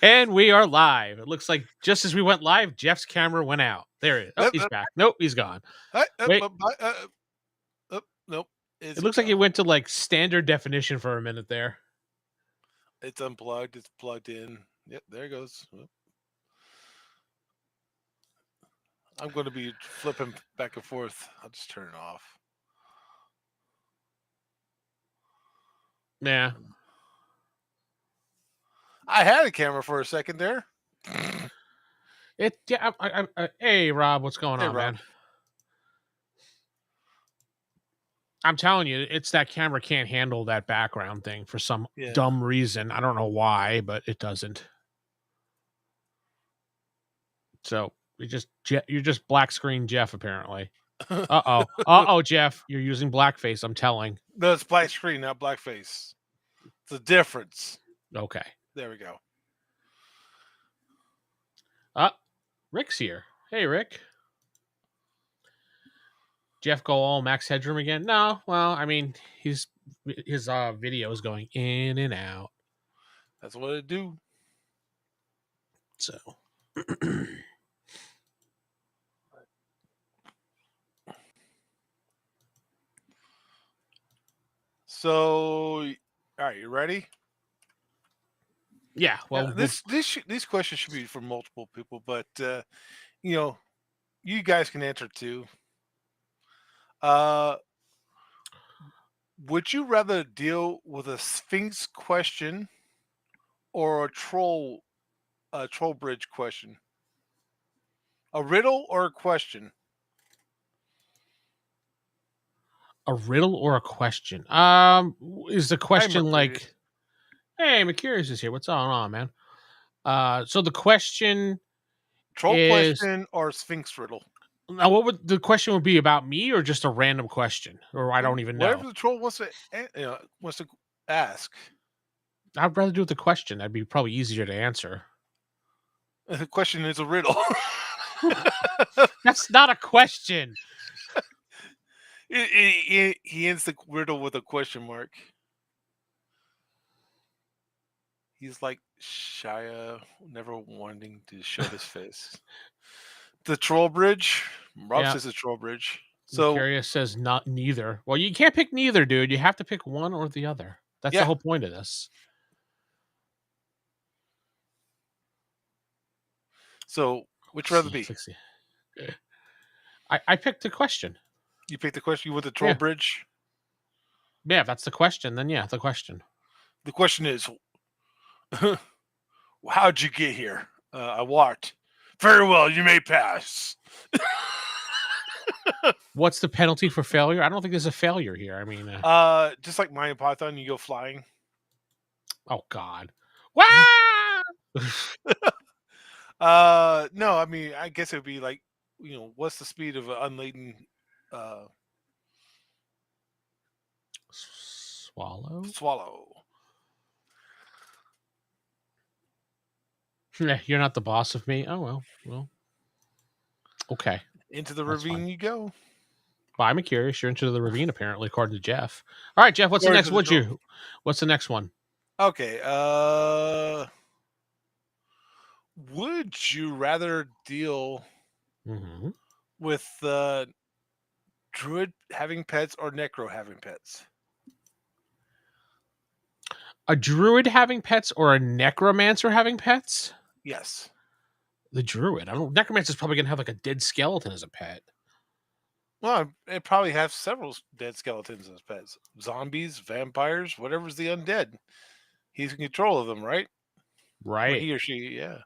And we are live. It looks like just as we went live, Jeff's camera went out. There it is. Oh, Yep, he's back. Nope, he's gone. Wait, nope. it It's looks like it went to like standard definition for a minute there. it's unplugged. It's plugged in. Yep, there it goes. Oop. I'm going to be flipping back and forth. I'll just turn it off. Yeah. I had a camera for a second there. Hey, Rob, what's going Hey, on, Rob. man? I'm telling you, it's that camera can't handle that background thing for some Yeah. dumb reason. I don't know why, but it doesn't. So you're just black screen Jeff, apparently. Uh oh, Jeff, you're using blackface. I'm telling. No, it's black screen, not blackface. It's a difference. Okay. There we go. Rick's here. Hey, Rick. Jeff go all Max Headroom again? No. Well, I mean, his video is going in and out. That's what it do. So. So, all right, you ready? Yeah. Well, these questions should be for multiple people, but you guys can answer too. Would you rather deal with a Sphinx question or a troll bridge question? A riddle or a question? a riddle or a question? Is the question like, hey, Mercurius is here. What's going on, man? So the question Troll is, question or Sphinx riddle? now what would the question would be, about me or just a random question? Or I don't even know. Whatever the troll wants to ask. I'd rather do with the question. That'd be probably easier to answer. The question is a riddle. That's not a question. He ends the riddle with a question mark. He's like Shia, never wanting to show his face. The troll bridge. Rob says the troll bridge. So Curious says not neither. Well, you can't pick neither, dude. You have to pick one or the other. That's the whole point of this. So which rather be? I picked the question. You picked the question. You want the troll bridge? Yeah, if that's the question, then yeah, the question. The question is, how'd you get here? I walked. Very well, you may pass. What's the penalty for failure? I don't think there's a failure here. I mean, just like Monty Python, you go flying. Oh God! Wow! No, I mean, I guess it would be like, what's the speed of an unladen swallow? Yeah, you're not the boss of me. Oh well. Okay. Into the ravine you go. Well, I'm curious. You're into the ravine, apparently, according to Jeff. All right, Jeff. What's the next? What's the next one? Okay. Would you rather deal with druid having pets or necro having pets? A druid having pets or a necromancer having pets? Yes. The druid. I don't. Necromancer's probably gonna have like a dead skeleton as a pet. Well, it probably has several dead skeletons as pets. Zombies, vampires, whatever's the undead. He's in control of them, right? Right. Or he or she, yeah.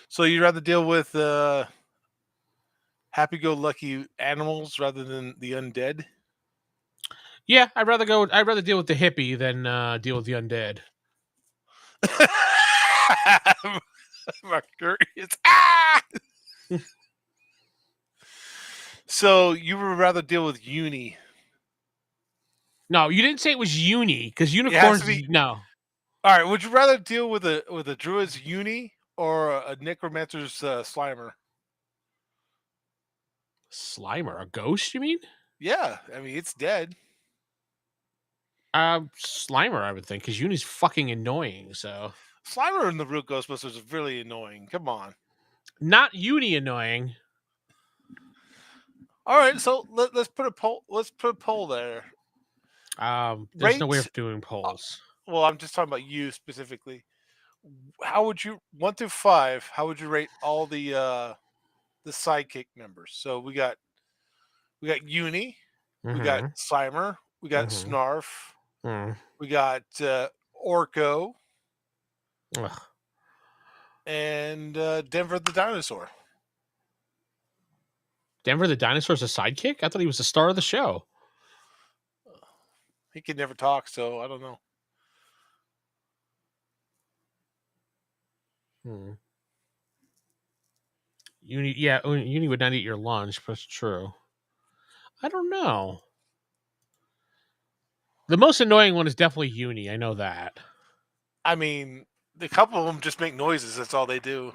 So you'd rather deal with happy-go-lucky animals rather than the undead? Yeah, I'd rather deal with the hippie than deal with the undead. Mercurius. So you would rather deal with uni? No, you didn't say it was uni, because unicorns. No. All right. Would you rather deal with a druid's uni or a necromancer's Slimer? Slimer, a ghost? You mean? Yeah, I mean it's dead. Slimer, I would think, because Uni's fucking annoying. So Slimer in the real Ghostbusters is really annoying. Come on. not Uni annoying. All right, so let's put a poll. Let's put a poll there. There's no way Rate. of doing polls. Well, I'm just talking about you specifically. How would you 1 through 5? How would you rate all the sidekick members? So we got Uni, we got Mm-hmm. Slimer, we got Mm-hmm. Snarf, Mm. we got Orko, Ugh. and Denver the dinosaur. Denver the dinosaur's a sidekick? I thought he was the star of the show. He could never talk, so I don't know. Hmm. Uni would not eat your lunch, but it's true. I don't know. The most annoying one is definitely Uni. I know that. I mean, a couple of them just make noises. That's all they do.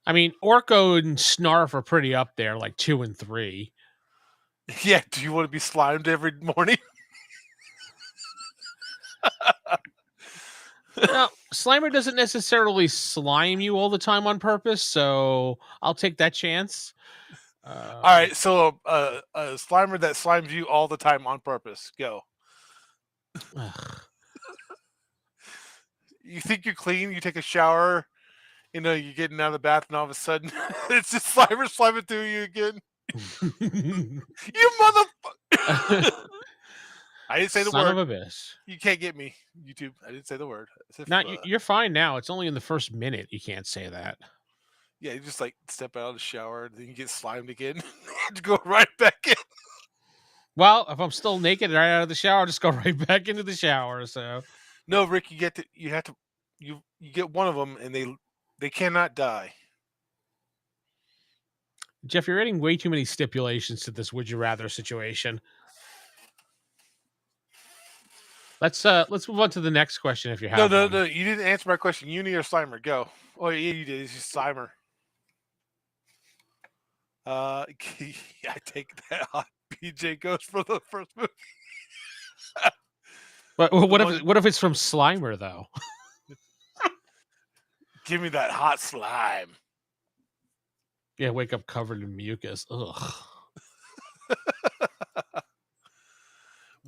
I mean, Orko and Snarf are pretty up there, like 2 and 3. Yeah, do you want to be slimed every morning? Now, Slimer doesn't necessarily slime you all the time on purpose, so I'll take that chance. All right, so a Slimer that slimes you all the time on purpose. Go. You think you're clean, you take a shower, you're getting out of the bath, and all of a sudden, it's just Slimer sliming through you again. You motherfucker! I didn't say the Son word. of a bitch. You can't get me, YouTube. I didn't say the word. You're fine now. It's only in the first minute you can't say that. Yeah, you just like step out of the shower, and then you get slimed again. To go right back in. Well, if I'm still naked right out of the shower, I'll just go right back into the shower. So no, Rick, you get one of them, and they cannot die. Jeff, you're adding way too many stipulations to this would you rather situation. Let's move on to the next question if you have No, one. no, you didn't answer my question. Uni or Slimer? Go. Oh yeah, you did. It's just Slimer. I take that on. BJ goes for the first movie. But what if it's from Slimer though? Give me that hot slime. Yeah, wake up covered in mucus. Ugh.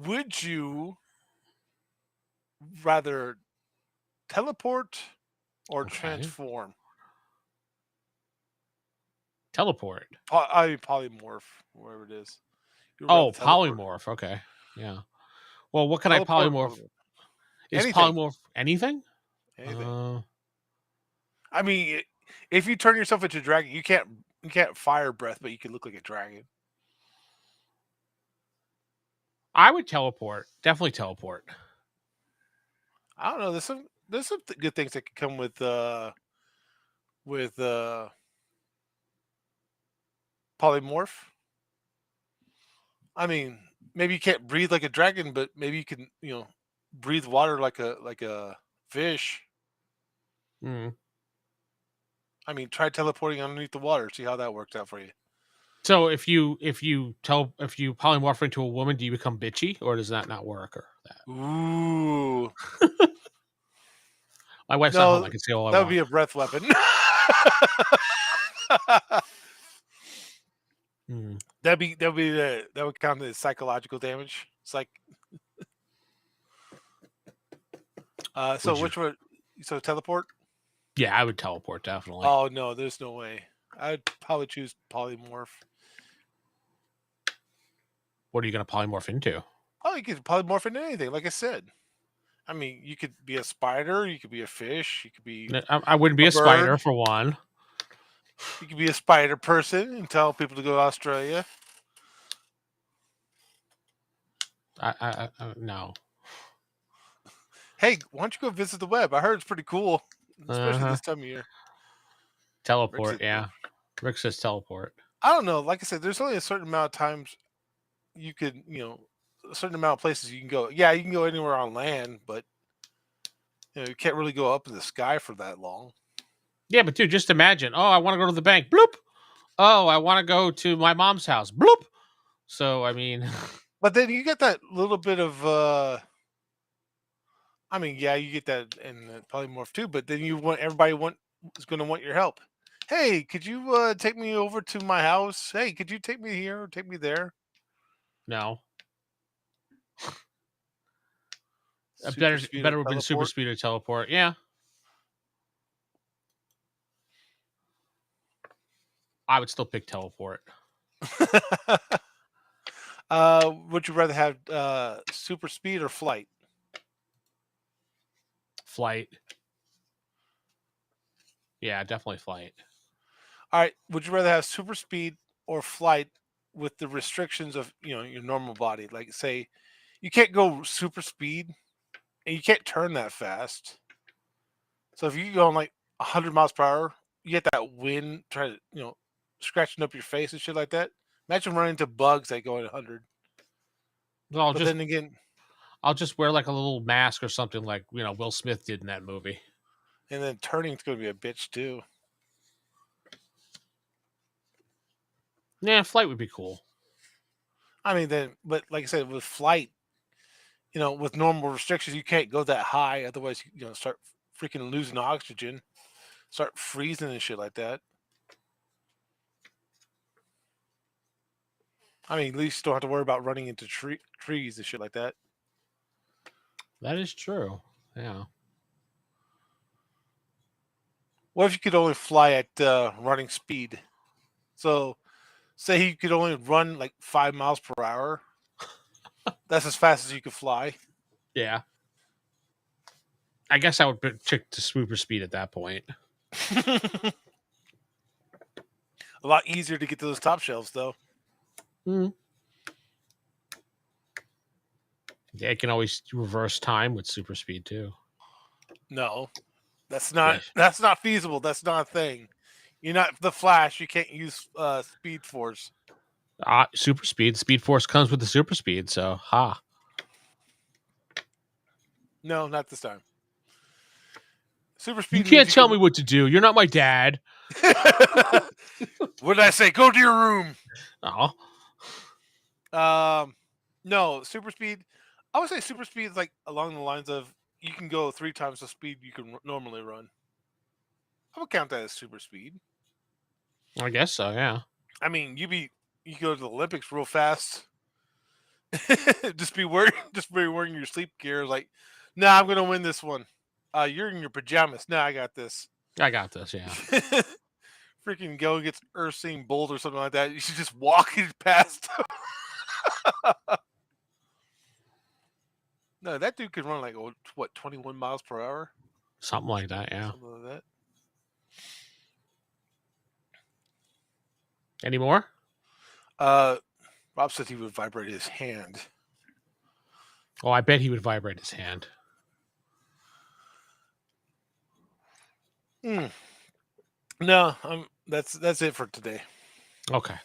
Would you rather teleport or transform? Teleport. I mean polymorph, wherever it is. Oh, polymorph. Okay. Yeah. Well, what can I polymorph? Is anything. Polymorph anything? Anything. I mean, if you turn yourself into a dragon, you can't fire breath, but you can look like a dragon. I would teleport. Definitely teleport. I don't know. There's some good things that can come with polymorph. I mean, maybe you can't breathe like a dragon, but maybe you can, breathe water like a fish. Mm. I mean, try teleporting underneath the water. See how that works out for you. So if you polymorph into a woman, do you become bitchy, or does that not work? Or that? Ooh. My wife's not home. I can say all I want. That would be a breath weapon. That would count as psychological damage. It's like so which one? So teleport? Yeah, I would teleport definitely. Oh no, there's no way. I'd probably choose polymorph. What are you going to polymorph into? Oh, you could polymorph into anything. Like I said, I mean, you could be a spider. You could be a fish. You could be. I wouldn't be a spider for one. You could be a spider person and tell people to go to Australia. I no. Hey, why don't you go visit the web? I heard it's pretty cool, especially this time of year. Teleport, yeah. Rick says teleport. I don't know. Like I said, there's only a certain amount of times you could, a certain amount of places you can go. Yeah, you can go anywhere on land, but you can't really go up in the sky for that long. Yeah, but dude, just imagine. Oh, I want to go to the bank. Bloop. Oh, I want to go to my mom's house. Bloop. So, I mean. But then you get that little bit of I mean, yeah, you get that in the polymorph too, but then everybody is going to want your help. Hey, could you take me over to my house? Hey, could you take me here or take me there? No. Super speed or Better would have been super teleport. speed or teleport. Yeah. I would still pick teleport. Would you rather have super speed or flight? Flight. Yeah, definitely flight. All right. Would you rather have super speed or flight with the restrictions of your normal body? Like, say, you can't go super speed and you can't turn that fast. So if you go on like 100 miles per hour, you get that wind try to scratching up your face and shit like that. Imagine running into bugs that go at 100. Well, But then again, I'll just wear like a little mask or something like Will Smith did in that movie. and then turning's going to be a bitch too. Yeah, flight would be cool. I mean, but like I said, with flight, with normal restrictions, you can't go that high. Otherwise, start freaking losing oxygen, start freezing and shit like that. I mean, at least you don't have to worry about running into trees and shit like that. That is true. Yeah. What if you could only fly at running speed? So, say you could only run like 5 miles per hour. That's as fast as you could fly. Yeah. I guess I would pick the super speed at that point. A lot easier to get to those top shelves, though. Mm. Yeah, it can always reverse time with super speed too. No, that's not feasible. That's not a thing. You're not the Flash. You can't use Speed Force. Super speed. Speed Force comes with the super speed, so ha. No, not this time. Super You speed can't means you tell can. me what to do. You're not my dad. What did I say? Go to your room. Oh. No, super speed. I would say super speed is like along the lines of you can go 3 times the speed you can normally run. I would count that as super speed. I guess so, yeah. I mean, you go to the Olympics real fast. just be wearing your sleep gear. Like, nah, I'm gonna win this one. You're in your pajamas. Nah, I got this. I got this, yeah. Freaking go against Usain Bolt or something like that. You should just walk it past. No, that dude could run like 21 miles per hour. Something like that, yeah. Something like that. Any more? Rob said he would vibrate his hand. Oh, I bet he would vibrate his hand. No, that's it for today. Okay.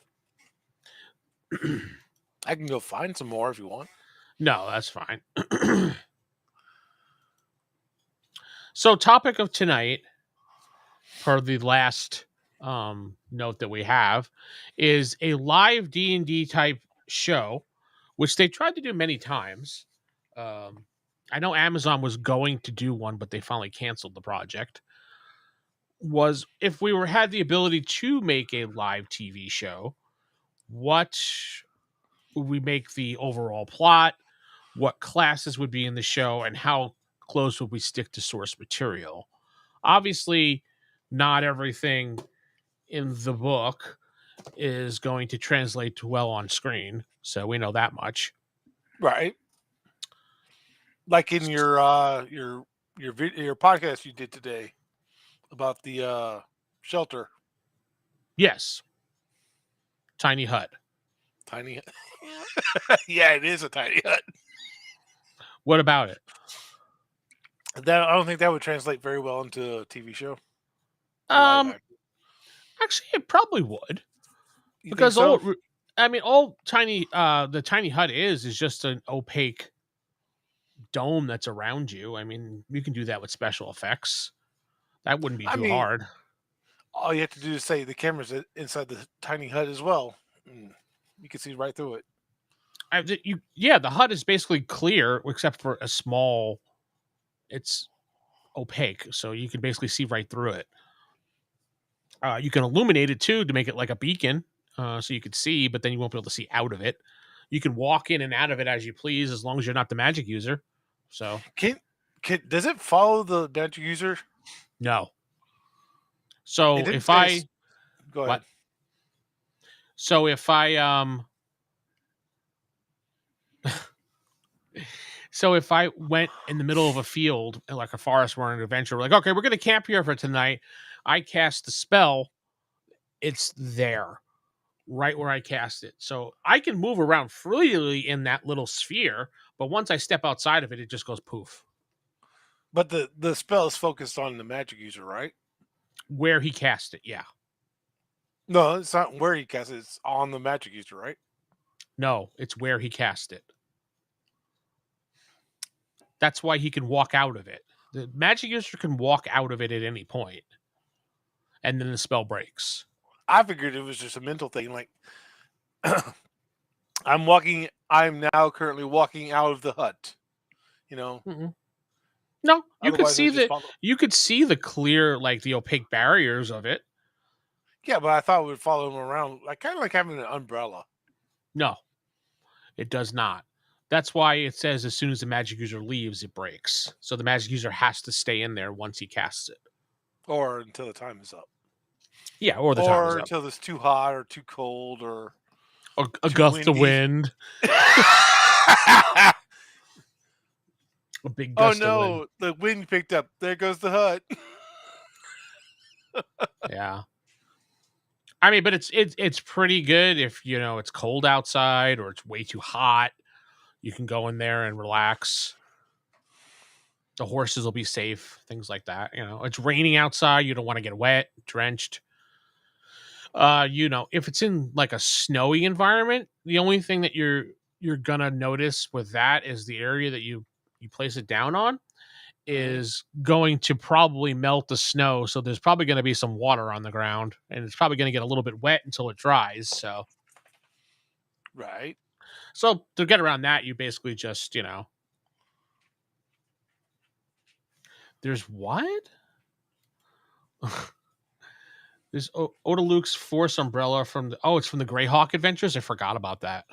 I can go find some more if you want. No, that's fine. So, topic of tonight, per the last note that we have, is a live D&D type show, which they tried to do many times. I know Amazon was going to do one, but they finally canceled the project. Was if we had the ability to make a live TV show, what would we make the overall plot? What classes would be in the show, and how close would we stick to source material? Obviously, not everything in the book is going to translate well on screen, so we know that much. Right. Like in your podcast you did today about the shelter. Yes. Tiny hut. Tiny. Yeah, it is a tiny hut. What about it? That I don't think that would translate very well into a TV show. Actually, it probably would. You Because think so? all the tiny hut is just an opaque dome that's around you. I mean, you can do that with special effects. That wouldn't be too hard. All you have to do is say the camera's inside the tiny hut as well. You can see right through it. The hut is basically clear except for a small it's opaque, so you can basically see right through it. You can illuminate it too to make it like a beacon, so you could see, but then you won't be able to see out of it. You can walk in and out of it as you please, as long as you're not the magic user. So Does it follow the magic user? no. It So didn't if say I it's- Go what? ahead. So if I So if I went in the middle of a field, like a forest, we're on an adventure, we're like, okay, we're gonna camp here for tonight. I cast the spell, it's there, right where I cast it. So I can move around freely in that little sphere, but once I step outside of it, it just goes poof. But the spell is focused on the magic user, right? Where he cast it, yeah. No, it's not where he casts it. It's on the magic user, right? No, it's where he cast it. That's why he can walk out of it. The magic user can walk out of it at any point, and then the spell breaks. I figured it was just a mental thing. Like, I'm now currently walking out of the hut. You know, Mm-mm. No, you could otherwise see I just the follow. you could see the clear, like the opaque barriers of it. Yeah, but I thought it would follow him around, like kind of like having an umbrella. No, it does not. That's why it says as soon as the magic user leaves, it breaks. So the magic user has to stay in there once he casts it. Or until the time is up. Yeah, or the time is Or up. until it's too hot or too cold or Or a too gust of windy. wind. A big Oh gust of wind. no, the wind picked up. There goes the hut. Yeah. I mean, but it's pretty good if you know it's cold outside or it's way too hot. You can go in there and relax. The horses will be safe, things like that. You know, it's raining outside. You don't want to get wet, drenched. You know, if it's in like a snowy environment, the only thing that you're gonna notice with that is the area that you place it down on is going to probably melt the snow. So there's probably going to be some water on the ground, and it's probably going to get a little bit wet until it dries. Right. So to get around that, you basically just there's what? There's Odaluke's Force Umbrella from it's from the Greyhawk Adventures. I forgot about that.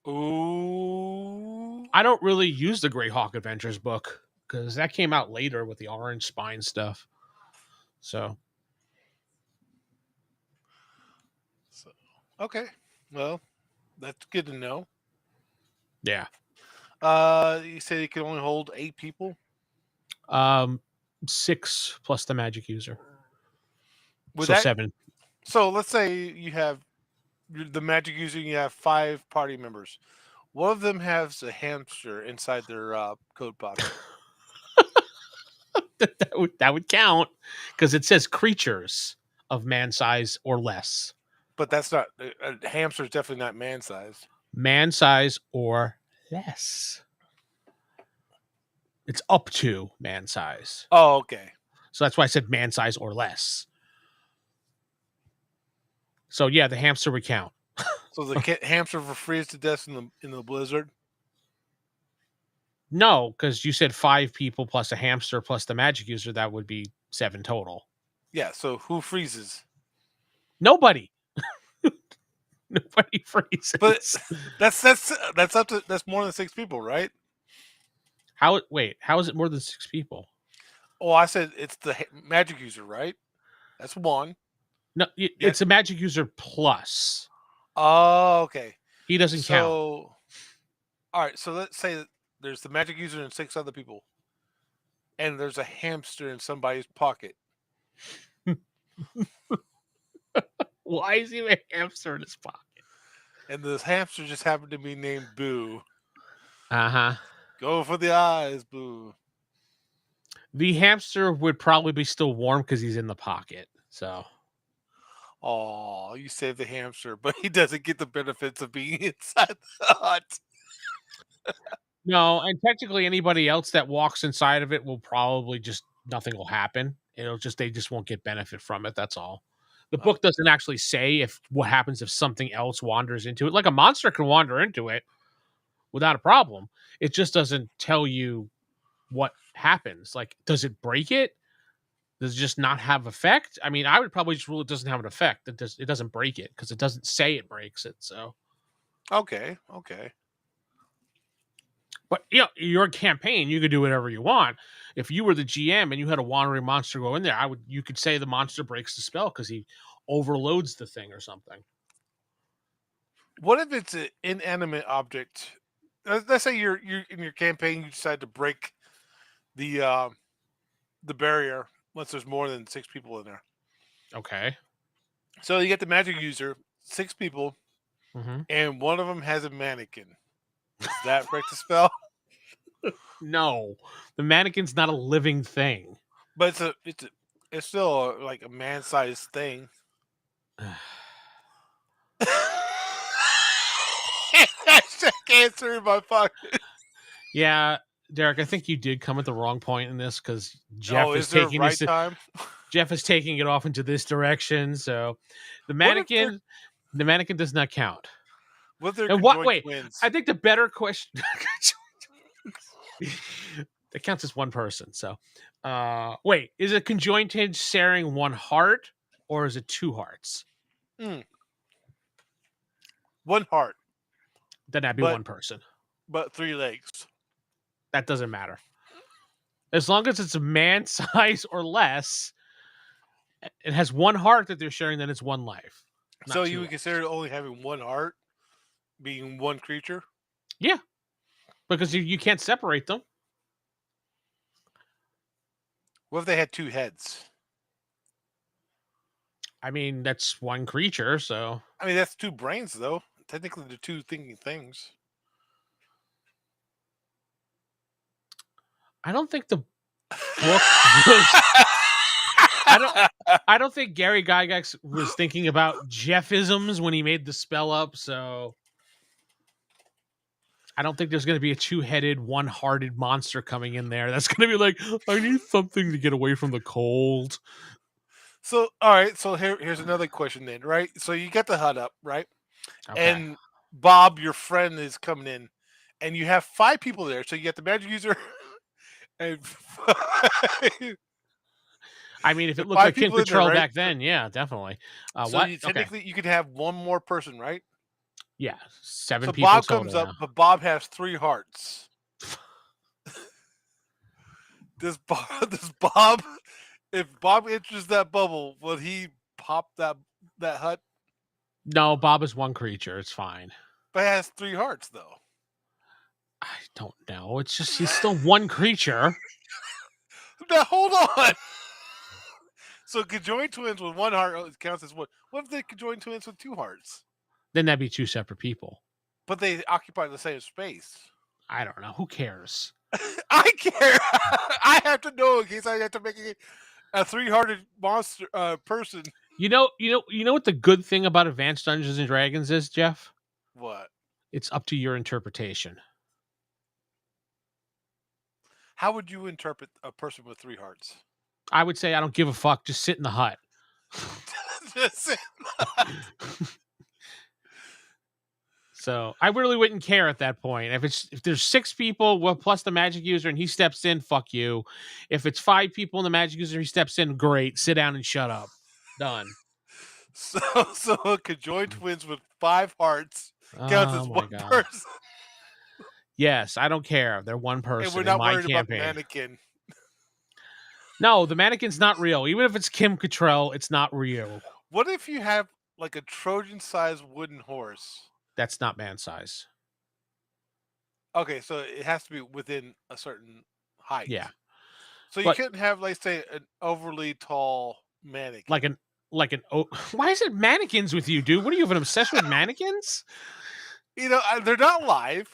Ooh. I don't really use the Greyhawk Adventures book because that came out later with the Orange Spine stuff. So Okay. Well, that's good to know. yeah, You said it can only hold 8 people. 6 plus the magic user, Would so that 7. So let's say you have the magic user. You have 5 party members. One of them has a hamster inside their coat pocket. that would count because it says creatures of man size or less. But that's not a hamster. Is definitely not man sized. Man size or less. It's up to man size. Oh, okay. So that's why I said man size or less. So yeah, the hamster would count. So the hamster will freeze to death in the blizzard. No, because you said 5 people plus a hamster plus the magic user. That would be 7 total. Yeah. So who freezes? Nobody. Nobody freezes. But that's more than 6 people, right? How is it more than 6 people? Oh, I said it's the magic user, right? That's 1. No, it's a magic user plus. Oh, okay. He doesn't count. All right. So let's say that there's the magic user and 6 other people, and there's a hamster in somebody's pocket. Why is he a hamster in his pocket? And this hamster just happened to be named Boo. Uh-huh. Go for the eyes, Boo. The hamster would probably be still warm because he's in the pocket. So. Oh, you saved the hamster, but he doesn't get the benefits of being inside the hut. No, and technically anybody else that walks inside of it will probably just nothing will happen. They just won't get benefit from it. That's all. The book doesn't actually say if what happens if something else wanders into it. Like a monster can wander into it without a problem. It just doesn't tell you what happens. Like, does it break it? Does it just not have effect? I mean, I would probably just rule it doesn't have an effect. It doesn't break it because it doesn't say it breaks it. So, Okay. but your campaign, you could do whatever you want. If you were the GM and you had a wandering monster go in there, you could say the monster breaks the spell because he overloads the thing or something. What if it's an inanimate object? Let's say you're in your campaign, you decide to break the barrier once there's more than 6 people in there. Okay. So you get the magic user, 6 people, Mm-hmm. and one of them has a mannequin. Does that break the spell? No, the mannequin's not a living thing. But it's still like a man-sized thing. Cancer in my pocket. Yeah, Derek, I think you did come at the wrong point in this because Jeff is Is there a taking right this. time? Jeff is taking it off into this direction. So the What if they're- mannequin does not count. What they're And what? conjoined Wait, twins? I think the better question. That counts as one person. So, wait, is a conjoined twin sharing one heart or is it 2 hearts? One heart, Then that'd be But- one person. but 3 legs. That doesn't matter. As long as it's a man size or less, it has one heart that they're sharing, then it's one life. not So 2 you would lives. consider only having one heart being one creature? Because you can't separate them. What if they had 2 heads? I mean, that's one creature, so I mean, that's 2 brains, though. Technically, they're 2 thinking things. I don't think the book was, I don't think Gary Gygax was thinking about Jeffisms when he made the spell up, so I don't think there's going to be a 2-headed, one-hearted monster coming in there that's going to be like, I need something to get away from the cold. So, all right. So here's another question then, right? So you get the hut up, right? Okay. And Bob, your friend, is coming in, and you have 5 people there. So you get the magic user, and I mean, if it the looked 5 like Kim people in there, Control right? back then, yeah, definitely. So What? you, Okay. technically, you could have one more person, right? Yeah, 7 So people Bob total comes up, now. but Bob has 3 hearts. Does Bob, if Bob enters that bubble, will he pop that hut? No, Bob is one creature. It's fine. But it has 3 hearts, though. I don't know. It's just he's still one creature. Now hold on. So conjoined twins with 1 heart counts as one. What if they conjoined twins with 2 hearts? Then that'd be 2 separate people. But they occupy the same space. I don't know. Who cares? I care. I have to know in case I have to make a 3-hearted monster person. You know what the good thing about Advanced Dungeons and Dragons is, Jeff? What? It's up to your interpretation. How would you interpret a person with 3 hearts? I would say I don't give a fuck. Just sit in the hut. Just- So I really wouldn't care at that point. If there's 6 people, well, plus the magic user, and he steps in, fuck you. If it's 5 people and the magic user, he steps in, great. Sit down and shut up. Done. so conjoined twins with 5 hearts counts as Oh my one God. person. Yes, I don't care. They're one person And we're in not my worried about the campaign. mannequin. No, the mannequin's not real. Even if it's Kim Cattrall, it's not real. What if you have like a Trojan-sized wooden horse? That's not man size. Okay, so it has to be within a certain height. Yeah. So you But- couldn't have, like, say, an overly tall mannequin. Why is it mannequins with you, dude? What are you, have an obsession with mannequins? You know, they're not live.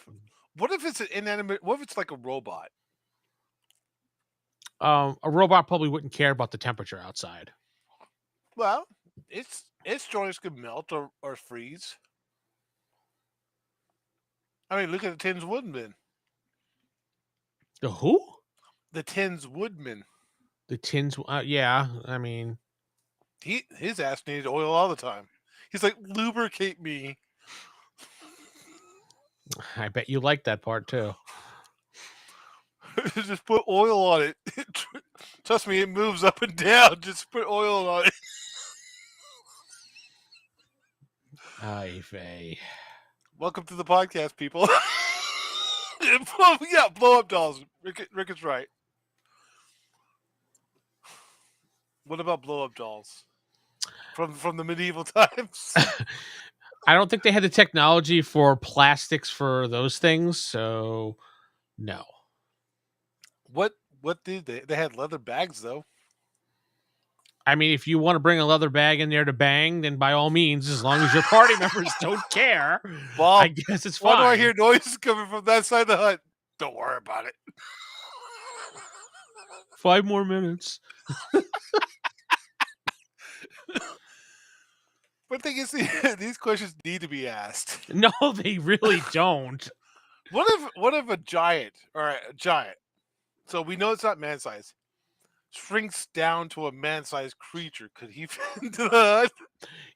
What if it's an inanimate? What if it's like a robot? A robot probably wouldn't care about the temperature outside. Well, its joints could melt or freeze. I mean, look at the Tins Woodman. The who? The Tins Woodman. The tins. Yeah, I mean, His ass needed oil all the time. He's like, lubricate me. I bet you like that part too. Just put oil on it. Trust me, it moves up and down. Just put oil on it. Ay vey. Welcome to the podcast, people. Blow up dolls. Rick is right. What about blow up dolls from the medieval times? I don't think they had the technology for plastics for those things, so no. What did they? They had leather bags though. I mean, if you want to bring a leather bag in there to bang, then by all means, as long as your party members don't care, Well, I guess it's fine. Why do I hear noises coming from that side of the hut? Don't worry about it. 5 more minutes. But the thing is, these questions need to be asked. No, they really don't. What if a giant, so we know it's not man size, shrinks down to a man-sized creature? Could he fit into the hut?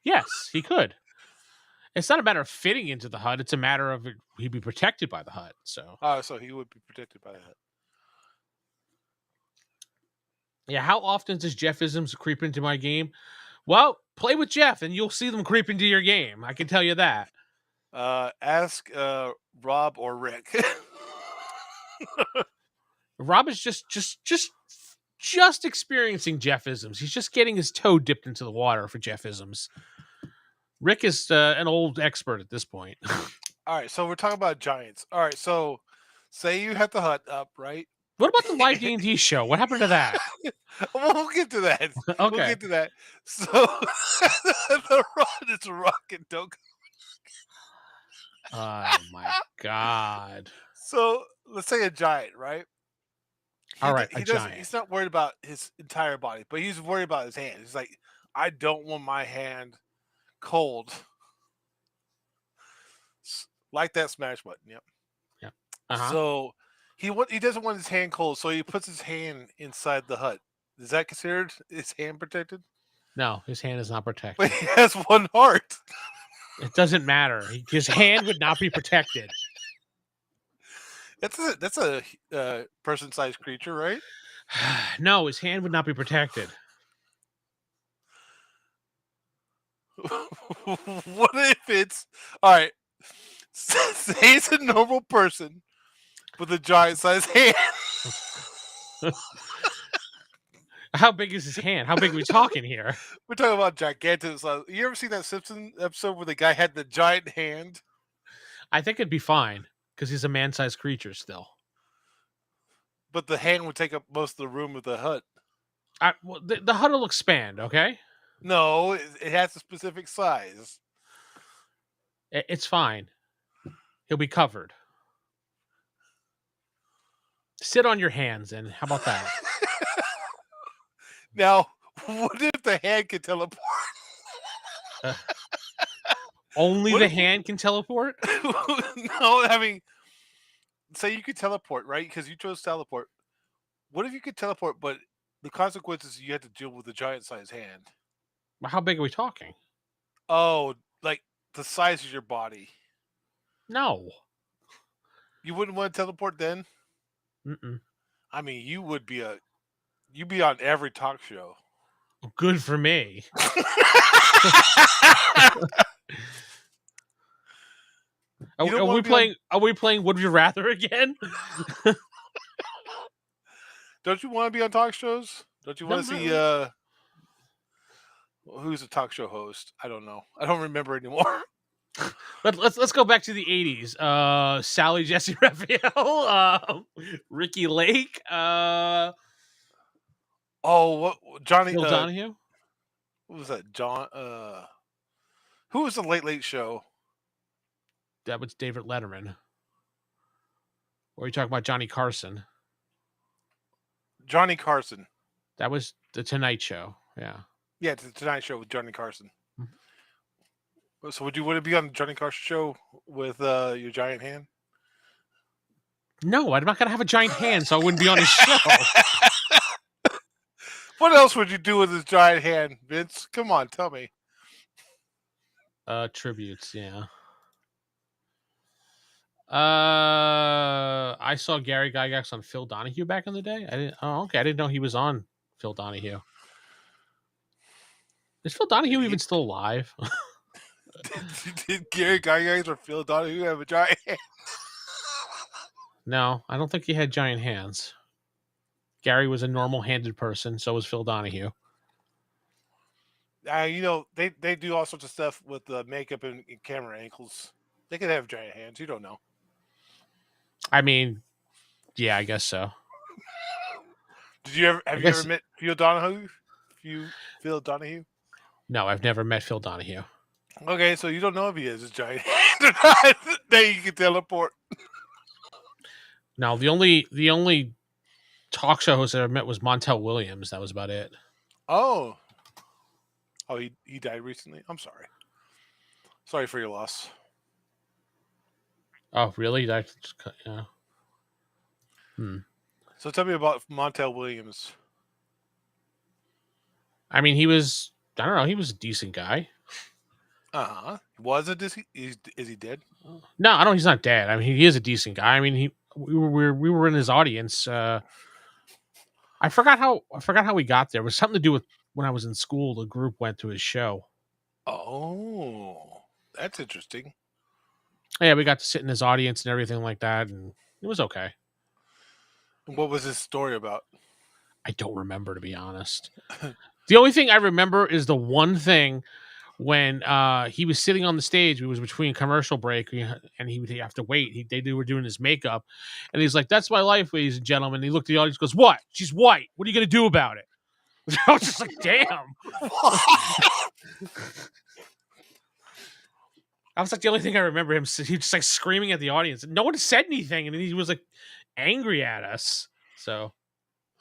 Yes, he could. It's not a matter of fitting into the hut. It's a matter of he'd be protected by the hut. So, So he would be protected by the hut. yeah, how often does Jeff-isms creep into my game? Well, play with Jeff and you'll see them creep into your game. I can tell you that. Ask Rob or Rick. Rob is just experiencing Jeff-isms. He's just getting his toe dipped into the water for Jeff-isms. Rick is an old expert at this point. All right, so we're talking about giants. All right, so say you have the hut up, right? What about the live D&D show? What happened to that? We'll get to that. Okay. We'll get to that. So the rod is rocking. Don't. Oh my god! So let's say a giant, right? All right, a giant. He's not worried about his entire body, but he's worried about his hand. He's like, I don't want my hand cold. Like that smash button. Yep. Yeah. Uh-huh. So he doesn't want his hand cold, so he puts his hand inside the hut. Is that considered his hand protected? No, his hand is not protected. But he has one heart. It doesn't matter. His hand would not be protected. That's a person-sized creature, right? No, his hand would not be protected. What if it's all right? Say it's a normal person with a giant-sized hand. How big is his hand? How big are we talking here? We're talking about gigantic size. You ever seen that Simpsons episode where the guy had the giant hand? I think it'd be fine because he's a man-sized creature still. But the hand would take up most of the room of the hut. Well, the hut will expand, okay? No, it has a specific size. It's fine. He'll be covered. Sit on your hands, and how about that? Now, what if the hand can teleport? Only the hand can teleport? No, I mean, say you could teleport, right? Because you chose teleport. What if you could teleport, but the consequences you had to deal with a giant-sized hand? How big are we talking? Oh, like the size of your body. No. You wouldn't want to teleport then? Mm-mm. I mean, you'd be on every talk show. Good for me. Are we playing Would You Rather again? Don't you want to be on talk shows? Don't you want to see who's a talk show host? I don't know. I don't remember anymore. Let's go back to the 80s. Sally Jesse Raphael, Ricky Lake, what Johnny Phil Donahue? What was that? John who was the Late Show? That was David Letterman. Or are you talking about Johnny Carson? Johnny Carson. That was the Tonight Show. Yeah. Yeah, it's the Tonight Show with Johnny Carson. Mm-hmm. So would you be on the Johnny Carson show with your giant hand? No, I'm not gonna have a giant hand, so I wouldn't be on his show. What else would you do with his giant hand, Vince? Come on, tell me. Tributes, yeah. I saw Gary Gygax on Phil Donahue back in the day. I didn't. Oh, okay. I didn't know he was on Phil Donahue. Is Phil Donahue even still alive? Did Gary Gygax or Phil Donahue have a giant hand? No, I don't think he had giant hands. Gary was a normal-handed person. So was Phil Donahue. They do all sorts of stuff with makeup and camera angles. They could have giant hands. You don't know. I mean, yeah, I guess so. Have you ever met Phil Donahue? Phil Donahue? No, I've never met Phil Donahue. Okay, so you don't know if he has a giant hand or not. Then you can teleport. No, the only talk show host I ever met was Montel Williams. That was about it. Oh, he died recently. I'm sorry. Sorry for your loss. Oh, really? Yeah. So tell me about Montel Williams. I mean, he was. I don't know. He was a decent guy. Was it? Is he dead? No, I don't. He's not dead. I mean, he is a decent guy. I mean, we were in his audience. I forgot how we got there. It was something to do with when I was in school. The group went to his show. Oh, that's interesting. Yeah, we got to sit in his audience and everything like that, and it was okay. What was his story about? I don't remember, to be honest. The only thing I remember is the one thing when he was sitting on the stage. It was between commercial break, and he would have to wait. They were doing his makeup, and he's like, "That's my life, ladies and gentlemen." And he looked at the audience, and goes, "What? She's white. What are you going to do about it?" I was just like, "Damn." I was like, the only thing I remember him, he was just like screaming at the audience, and no one said anything, and he was like angry at us. So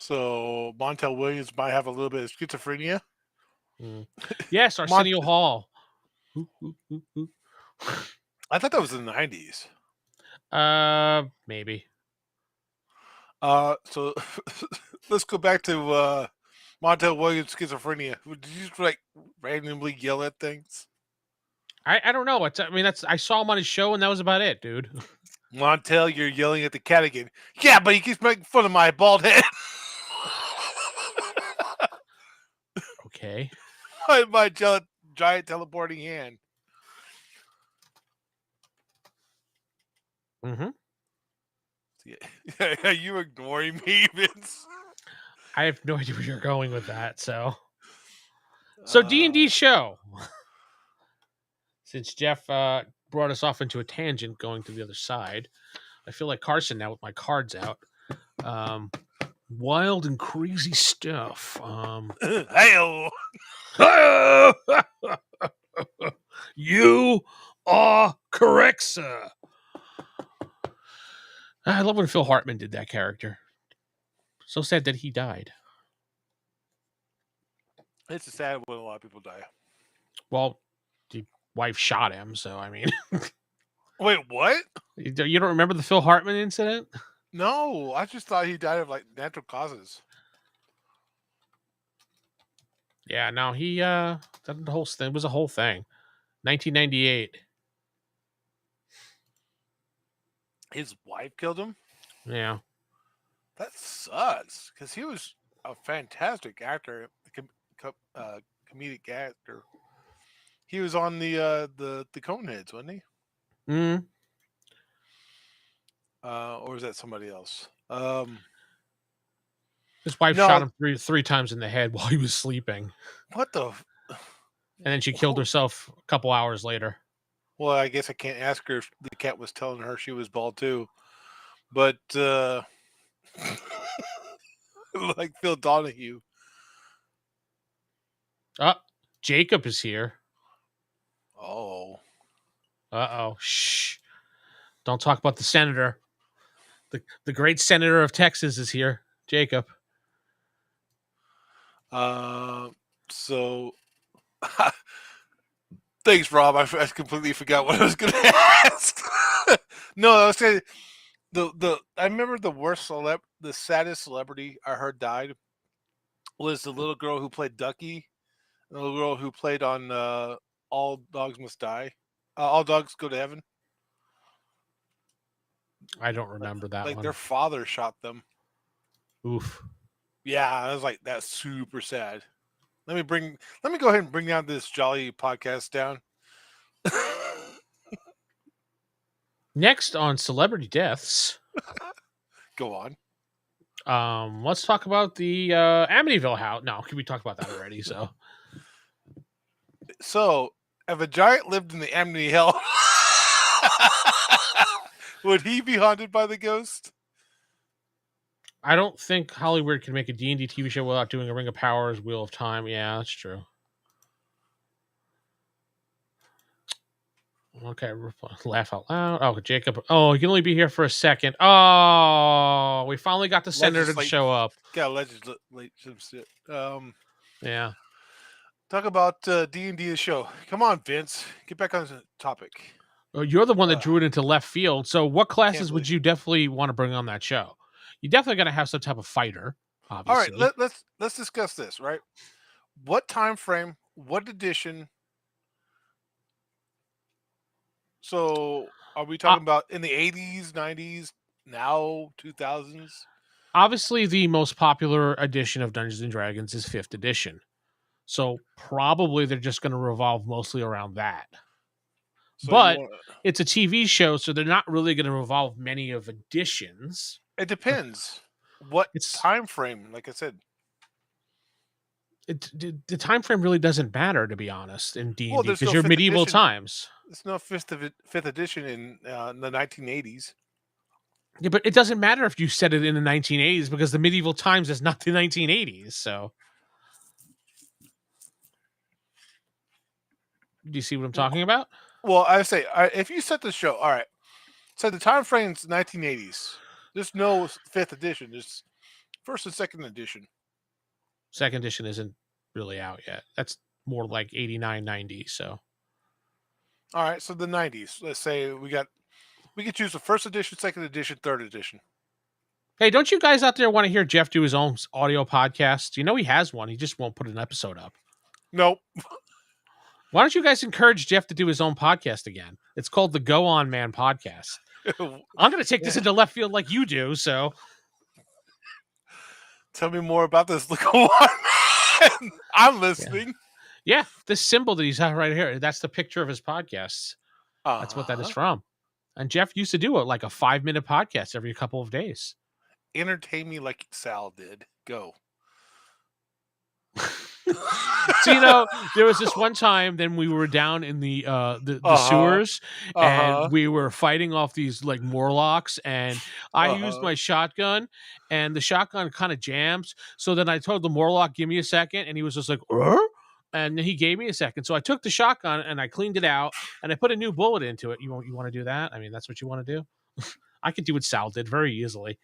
Montel Williams might have a little bit of schizophrenia. Yes, Arsenio Hall. I thought that was in the 90s. Maybe. So let's go back to Montel Williams' schizophrenia. Did you just like randomly yell at things? I don't know. I saw him on his show, and that was about it, dude. Montel, you're yelling at the cat again. Yeah, but he keeps making fun of my bald head. Okay. My giant teleporting hand. Mm-hmm. Are you ignoring me, Vince? I have no idea where you're going with that. So D&D show. Since Jeff brought us off into a tangent going to the other side, I feel like Carson now with my cards out. Wild and crazy stuff. Hey-o. You are correct, sir. I love when Phil Hartman did that character. So sad that he died. It's sad when a lot of people die. Well, the wife shot him, so I mean. Wait, what? You don't remember the Phil Hartman incident? No, I just thought he died of like natural causes. Yeah, no, he that the whole thing was a whole thing. 1998. His wife killed him? Yeah. That sucks because he was a fantastic actor, comedic actor. He was on the Coneheads, wasn't he? Mm. Or was that somebody else? His wife shot him three times in the head while he was sleeping. What the? And then she killed herself a couple hours later. Well, I guess I can't ask her if the cat was telling her she was bald too. But like Phil Donahue. Jacob is here. Oh. Uh-oh. Shh. Don't talk about the senator. The great senator of Texas is here. Jacob. So thanks, Rob. I completely forgot what I was going to ask. No, I was saying I remember the saddest celebrity I heard died was the little girl who played Ducky, the little girl who played on All Dogs Must Die, All Dogs Go to Heaven. I don't remember that Like one. their father shot them. Oof. Yeah, I was like, that's super sad. Let me go ahead and bring down this jolly podcast down. Next on celebrity deaths, Go on. let's talk about the Amityville house. No, we talked about that already. So So, if a giant lived in the Amity Hell, would he be haunted by the ghost? I don't think Hollywood can make a D&D TV show without doing a Ring of Powers, Wheel of Time. Yeah, that's true. Okay, laugh out loud. Oh, Jacob. Oh, he can only be here for a second. Oh, we finally got the senator to show up. Yeah, legislate some shit. Yeah. Talk about D&D the show. Come on, Vince. Get back on the topic. Well, you're the one that drew it into left field. So, what classes would believe- you definitely want to bring on that show? You definitely got to have some type of fighter. Obviously. All right, let's discuss this. Right, what time frame? What edition? So, are we talking about in the 80s, 90s, now 2000s? Obviously, the most popular edition of Dungeons and Dragons is 5th edition. So probably they're just going to revolve mostly around that. So but it's a TV show, so they're not really going to revolve many of editions. It depends. What time frame? Like I said, the time frame really doesn't matter, to be honest, in D&D, because no you're medieval edition. times. There's no fifth edition in the 1980s. Yeah, but it doesn't matter if you set it in the 1980s, because the medieval times is not the 1980s. So, do you see what I'm talking about? Well, I say if you set the show, all right. So the time frame's 1980s. There's no 5th edition. There's 1st and 2nd edition. 2nd edition isn't really out yet. That's more like 89, 90. So, all right. So the 90s. Let's say we could choose the 1st edition, 2nd edition, 3rd edition. Hey, don't you guys out there want to hear Jeff do his own audio podcast? You know he has one. He just won't put an episode up. Nope. Why don't you guys encourage Jeff to do his own podcast again? It's called the Go On Man Podcast. I'm going to take this into left field like you do, so. Tell me more about this. Go On Man. I'm listening. Yeah, this symbol that he's on right here, that's the picture of his podcasts. That's what that is from. And Jeff used to do like a 5-minute podcast every couple of days. Entertain me like Sal did. Go. So, there was this one time, then we were down in the sewers, and we were fighting off these like Morlocks, and I used my shotgun, and the shotgun kind of jams. So then I told the Morlock, give me a second, and he was just like, and he gave me a second. So I took the shotgun and I cleaned it out, and I put a new bullet into it. You want to do that? I mean, that's what you want to do? I could do what Sal did very easily.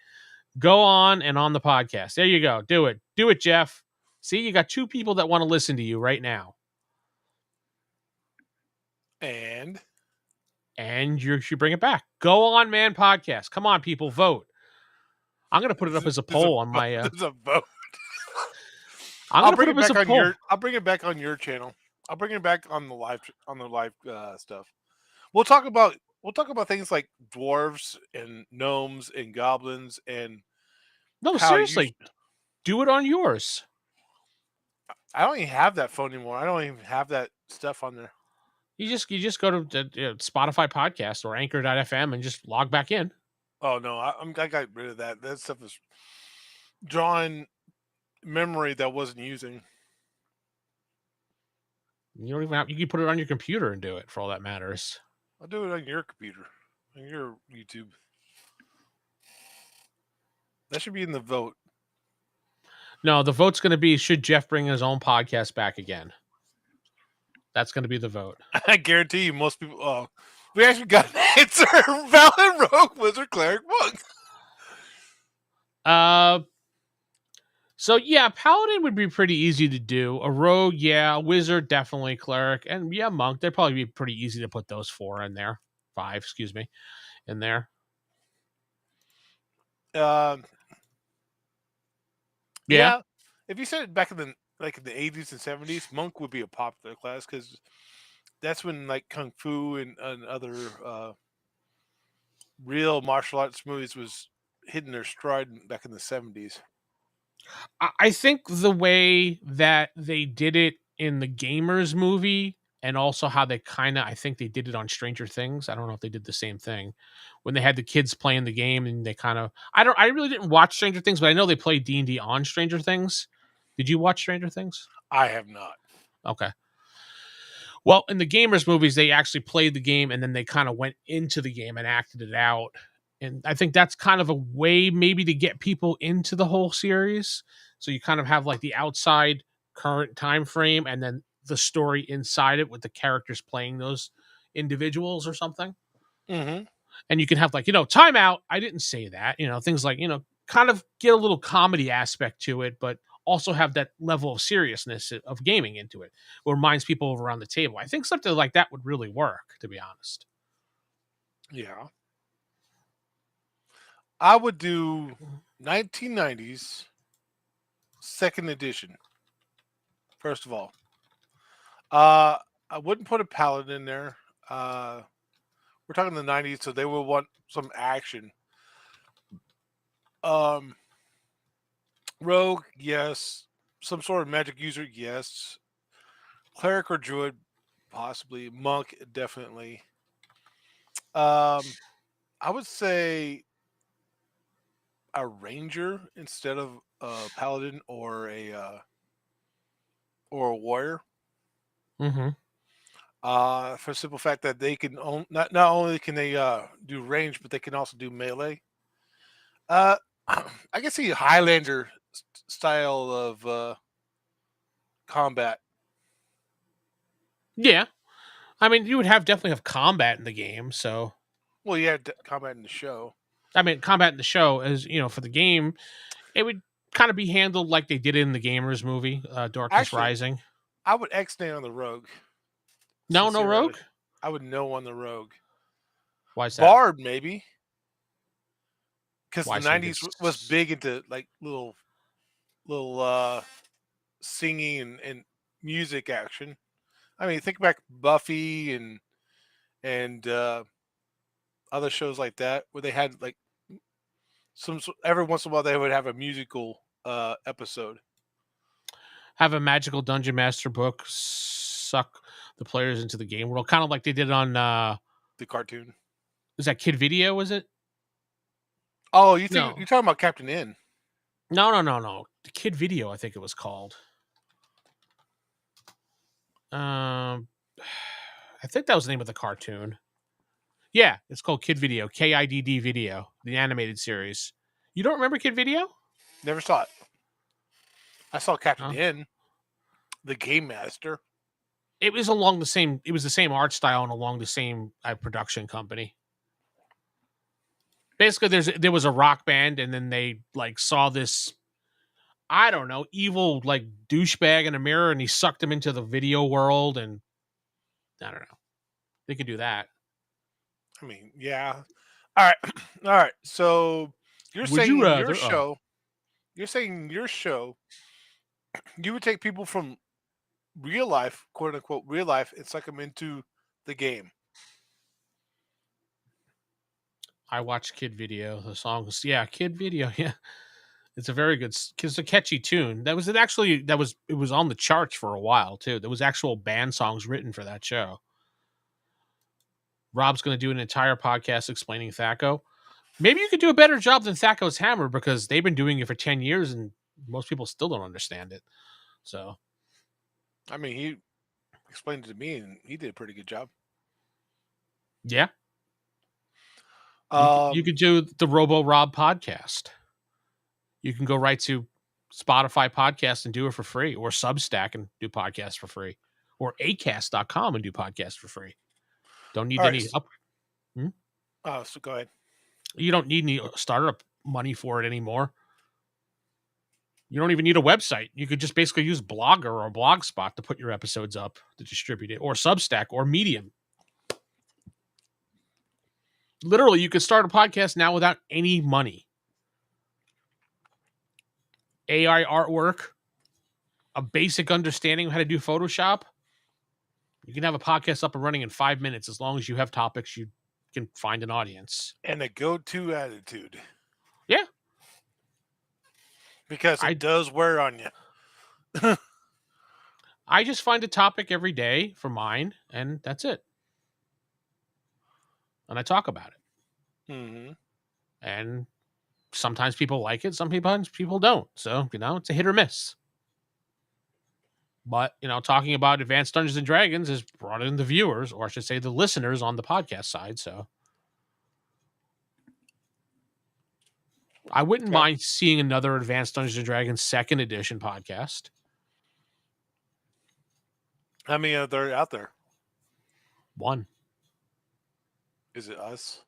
Go on and on the podcast. There you go. Do it, Jeff. See, you got 2 people that want to listen to you right now. And you should bring it back. Go On Man Podcast. Come on, people, vote. I'm going to put it up as a poll on my... There's a vote. I'll bring it back on poll. I'll bring it back on your channel. I'll bring it back on the live stuff. We'll talk about things like dwarves and gnomes and goblins and... No, seriously. Do it on yours. I don't even have that phone anymore. I don't even have that stuff on there. You just go to Spotify podcast or Anchor.fm and just log back in. Oh no, I got rid of that. That stuff is drawing memory that I wasn't using. You don't even have. You can put it on your computer and do it for all that matters. I'll do it on your computer, on your YouTube. That should be in the vote. No, the vote's going to be, should Jeff bring his own podcast back again? That's going to be the vote. I guarantee you most people... Oh, we actually got an answer. Valid Rogue, Wizard, Cleric, Monk. So, yeah, Paladin would be pretty easy to do. A Rogue, yeah. A Wizard, definitely. Cleric. And, yeah, Monk. They'd probably be pretty easy to put those 4 in there. 5, excuse me. In there. Yeah. If you said it back in the 80s and 70s, Monk would be a popular class because that's when like Kung Fu and other real martial arts movies was hitting their stride back in the 70s. I think the way that they did it in the Gamers movie, and also how they I think they did it on Stranger Things. I don't know if they did the same thing when they had the kids playing the game, and they I really didn't watch Stranger Things, but I know they played D&D on Stranger Things. Did you watch Stranger Things? I have not. Okay. Well, in the Gamers movies, they actually played the game and then they kind of went into the game and acted it out. And I think that's kind of a way maybe to get people into the whole series. So you kind of have like the outside current time frame and then the story inside it with the characters playing those individuals or something. Mm-hmm. And you can have like, time out. I didn't say that, things like, kind of get a little comedy aspect to it, but also have that level of seriousness of gaming into it. It reminds people around the table. I think something like that would really work, to be honest. Yeah. I would do 1990s second edition. First of all, I wouldn't put a Paladin in there. We're talking the 90s, so they will want some action. Rogue, yes. Some sort of magic user, yes. Cleric or druid, possibly. Monk, definitely. I would say a ranger instead of a paladin or a warrior. Mm-hmm. For the simple fact that they can not only can they do range, but they can also do melee. I can see a Highlander style of combat. Yeah. I mean, you would definitely have combat in the game. So, Well, you had combat in the show. I mean, combat in the show is, for the game, it would kind of be handled like they did in the Gamers movie, Darkness Rising. I would X-nay on the rogue. No rogue? I would no on the rogue. Why is that? Bard, maybe. Because the 90s was big into like little singing and music action. I mean, think back Buffy and other shows like that where they had like every once in a while they would have a musical episode. Have a magical dungeon master book suck the players into the game world, kind of like they did on the cartoon. Is that Kid Video? Was it? Oh, you're talking about Captain N? No. The Kid Video, I think it was called. I think that was the name of the cartoon. Yeah, it's called Kid Video, KIDD Video, the animated series. You don't remember Kid Video? Never saw it. I saw Captain N, the Game Master. It was along the same. It was the same art style and along the same production company. Basically, there was a rock band, and then they like saw this, I don't know, evil like douchebag in a mirror, and he sucked him into the video world, and I don't know. They could do that. I mean, yeah. All right. So you're saying your show. You're saying your show. You would take people from real life, quote unquote, real life, and suck them into the game. I watched Kid Video. The songs, Kid Video, yeah. It's a very good, it's a catchy tune. It was on the charts for a while too. There was actual band songs written for that show. Rob's going to do an entire podcast explaining THAC0. Maybe you could do a better job than THAC0's Hammer because they've been doing it for 10 years and most people still don't understand it. So, I mean, he explained it to me and he did a pretty good job. Yeah. You could do the Robo Rob podcast. You can go right to Spotify podcast and do it for free, or Substack and do podcasts for free, or acast.com and do podcasts for free. Don't need any up. Oh, so go ahead. You don't need any startup money for it anymore. You don't even need a website. You could just basically use Blogger or Blogspot to put your episodes up to distribute it, or Substack or Medium. Literally, you could start a podcast now without any money. AI artwork, a basic understanding of how to do Photoshop. You can have a podcast up and running in 5 minutes as long as you have topics you can find an audience. And a go-to attitude. Yeah. Because it does wear on you. I just find a topic every day for mine, and that's it. And I talk about it. Mm-hmm. And sometimes people like it, sometimes people don't. So, it's a hit or miss. But, talking about Advanced Dungeons and Dragons has brought in the viewers, or I should say the listeners on the podcast side. So I wouldn't mind seeing another Advanced Dungeons and Dragons 2nd edition podcast. How many are there out there? One. Is it us?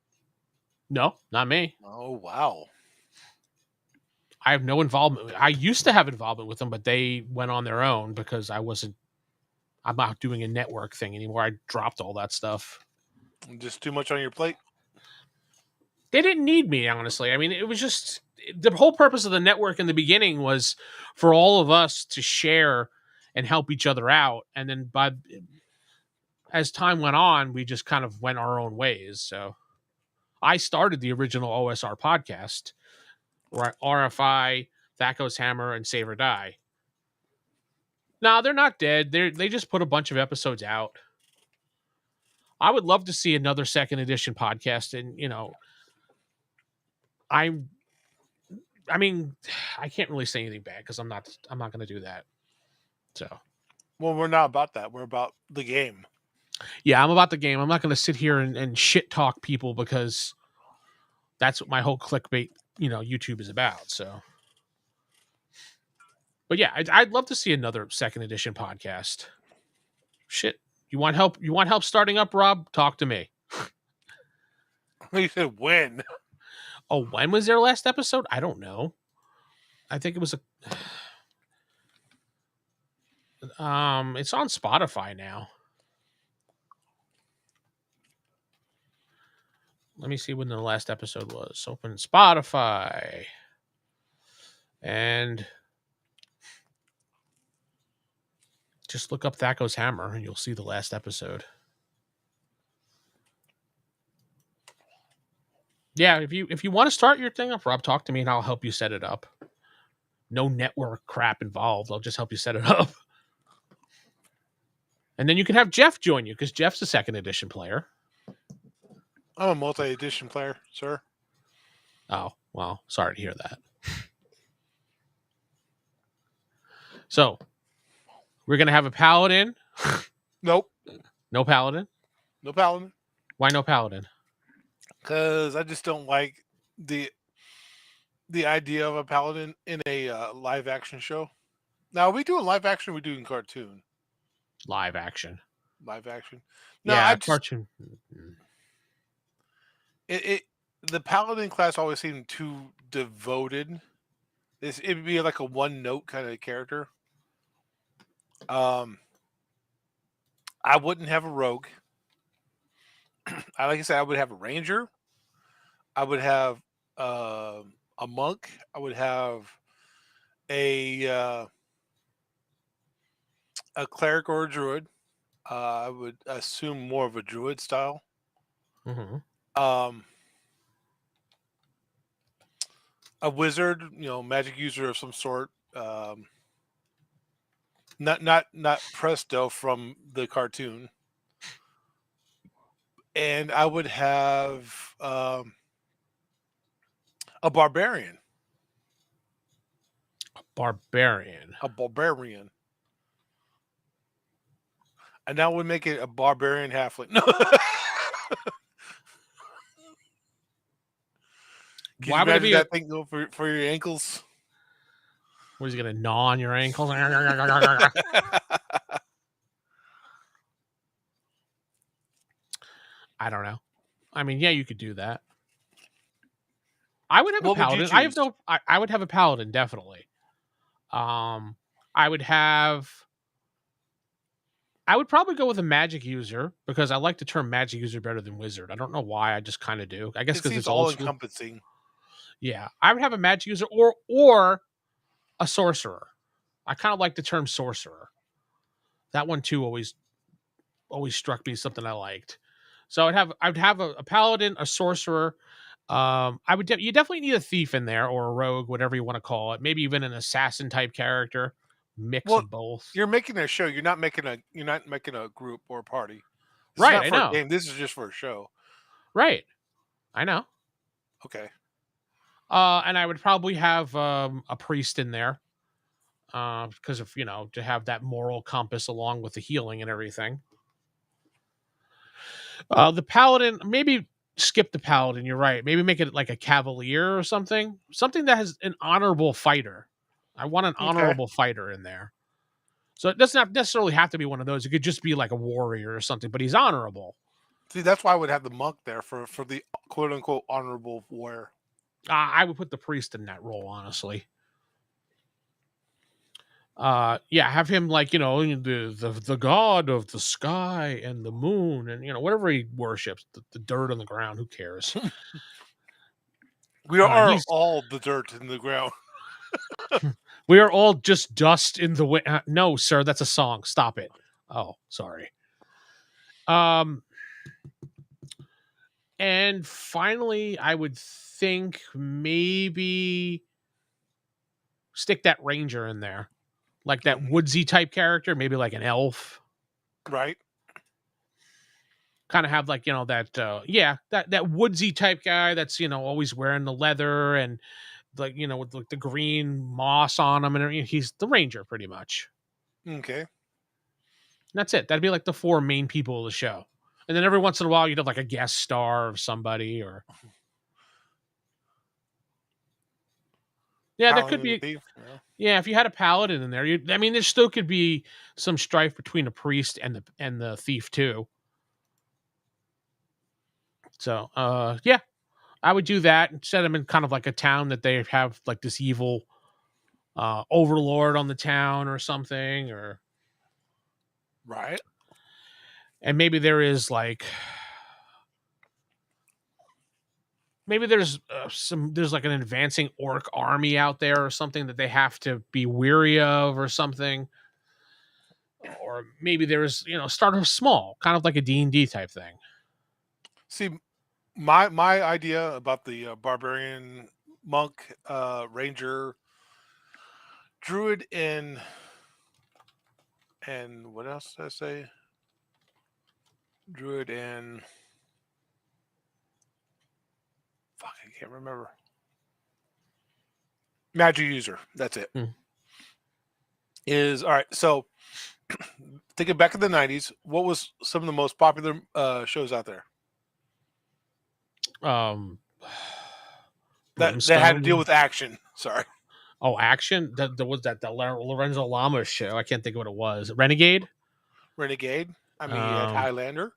No, not me. Oh, wow. I have no involvement. I used to have involvement with them, but they went on their own because I'm not doing a network thing anymore. I dropped all that stuff. Just too much on your plate? They didn't need me, honestly. I mean, it was just the whole purpose of the network in the beginning was for all of us to share and help each other out. And then as time went on, we just kind of went our own ways. So I started the original OSR podcast, where RFI, Thakos Hammer, and Save or Die. No, they're not dead. They just put a bunch of episodes out. I would love to see another 2nd edition podcast, and I mean, I can't really say anything bad because I'm not going to do that. So, well, we're not about that. We're about the game. Yeah, I'm about the game. I'm not going to sit here and shit talk people because that's what my whole clickbait, YouTube is about. So, but yeah, I'd love to see another 2nd edition podcast. Shit, you want help? You want help starting up, Rob? Talk to me. You said when? Oh, when was their last episode? I don't know. I think it was it's on Spotify now. Let me see when the last episode was. Open Spotify. And just look up Thakos Hammer and you'll see the last episode. Yeah, if you want to start your thing up, Rob, talk to me and I'll help you set it up. No network crap involved. I'll just help you set it up. And then you can have Jeff join you because Jeff's a 2nd edition player. I'm a multi-edition player, sir. Oh, well, sorry to hear that. So, we're going to have a paladin. Nope. No paladin? No paladin. Why no paladin? Because I just don't like the idea of a paladin in a live action show. Now, we do in live action, we do in cartoon. Live action. Live action. No, yeah, cartoon. The paladin class always seemed too devoted. It'd be like a one note kind of character. I wouldn't have a rogue. Like I said, I would have a ranger. I would have a monk. I would have a cleric or a druid. I would assume more of a druid style. Mm-hmm. A wizard, magic user of some sort. Not Presto from the cartoon. And I would have a barbarian. A barbarian. And that would make it a barbarian halfling. No. Why would it be that thing go for your ankles? What is he gonna gnaw on your ankles? I don't know. I mean, yeah, you could do that. I would have a paladin. I would have a paladin, definitely. I would probably go with a magic user because I like the term magic user better than wizard. I don't know why. I just kind of do. I guess because it's all encompassing. Yeah, I would have a magic user or a sorcerer. I kind of like the term sorcerer. That one too always struck me as something I liked. So I'd have a paladin, a sorcerer. You definitely need a thief in there or a rogue, whatever you want to call it. Maybe even an assassin type character, mix Well, of both. you're making a show. You're not making a group or a party. This is Right, not I for a know. game. This is just for a show. Right, I know. Okay. And I would probably have a priest in there, because of to have that moral compass along with the healing and everything. The paladin, maybe skip the paladin. You're right. Maybe make it like a cavalier or something. Something that has an honorable fighter. I want an Okay. honorable fighter in there. So it doesn't necessarily have to be one of those. It could just be like a warrior or something, but he's honorable. See, that's why I would have the monk there for the quote unquote honorable warrior. I would put the priest in that role, honestly. Yeah, have him like the god of the sky and the moon and whatever he worships, the dirt on the ground. Who cares? We are He's all the dirt in the ground. We are all just dust in the wind. No, sir, that's a song. Stop it. Oh, sorry. Um, and finally, I would think maybe stick that ranger in there, like that woodsy type character, maybe like an elf. Right. Kind of have like that woodsy type guy that's always wearing the leather and like with like the green moss on him and everything. He's the ranger pretty much. Okay. That's it. That'd be like the four main people of the show. And then every once in a while, you'd have like a guest star of somebody, or yeah, that Paladin could and the be. thief. Yeah. Yeah, if you had a paladin in there, I mean, there still could be some strife between the priest and the thief too. So, yeah, I would do that and set them in kind of like a town that they have like this evil overlord on the town or something, or Right. and maybe there is like maybe there's like an advancing orc army out there or something that they have to be weary of or something, or maybe there's start off small, kind of like a D&D type thing. See, my idea about the barbarian, monk, ranger, druid, and what else did I say? Druid and fuck, I can't remember. Magic user. That's it. Hmm. Is all right. So thinking back in the '90s, what was some of the most popular shows out there um that had to deal Brimstone. with action? Sorry, Oh, action. That was that the Lorenzo Lamas show. I can't think of what it was. Renegade. Renegade. I mean, you had um Highlander.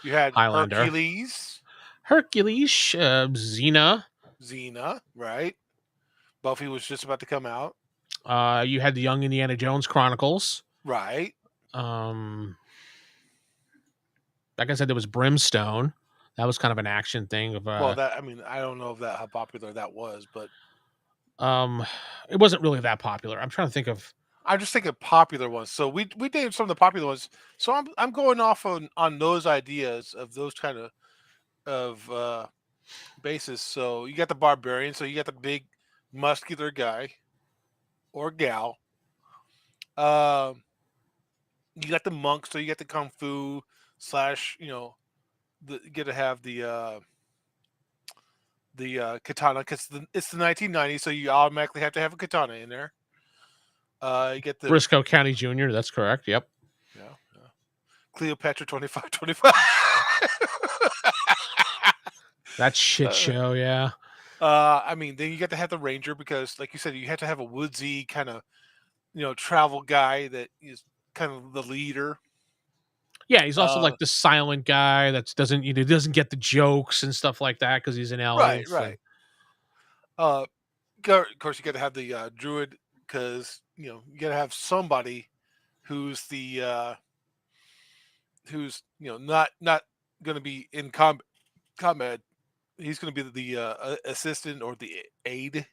You had Highlander. Hercules, Hercules. Xena. Xena, right? Buffy was just about to come out, You had the Young Indiana Jones Chronicles. right? um like I said, there was Brimstone. That was kind of an action thing of Well, that I mean, I don't know if that how popular that was, but um it wasn't really that popular. I'm trying to think of. I'm just thinking popular ones. So we named some of the popular ones. So I'm going off on those ideas of those kind of basis. So you got the barbarian. So you got the big muscular guy or gal. Um, you got the monk. So you got the kung fu slash. You get to have the katana because it's the 1990s. So you automatically have to have a katana in there. You get the Briscoe County Jr. That's correct. Yep. yeah, Cleopatra 2525. That shit show. Yeah. I mean, then you got to have the ranger because, like you said, you have to have a woodsy kind of, travel guy that is kind of the leader. Yeah. He's also Uh, like the silent guy that doesn't get the jokes and stuff like that because he's an right, elf. right. And Uh, of course, you got to have the druid because you got to have somebody who's the who's not going to be in combat. He's going to be the assistant or the aide.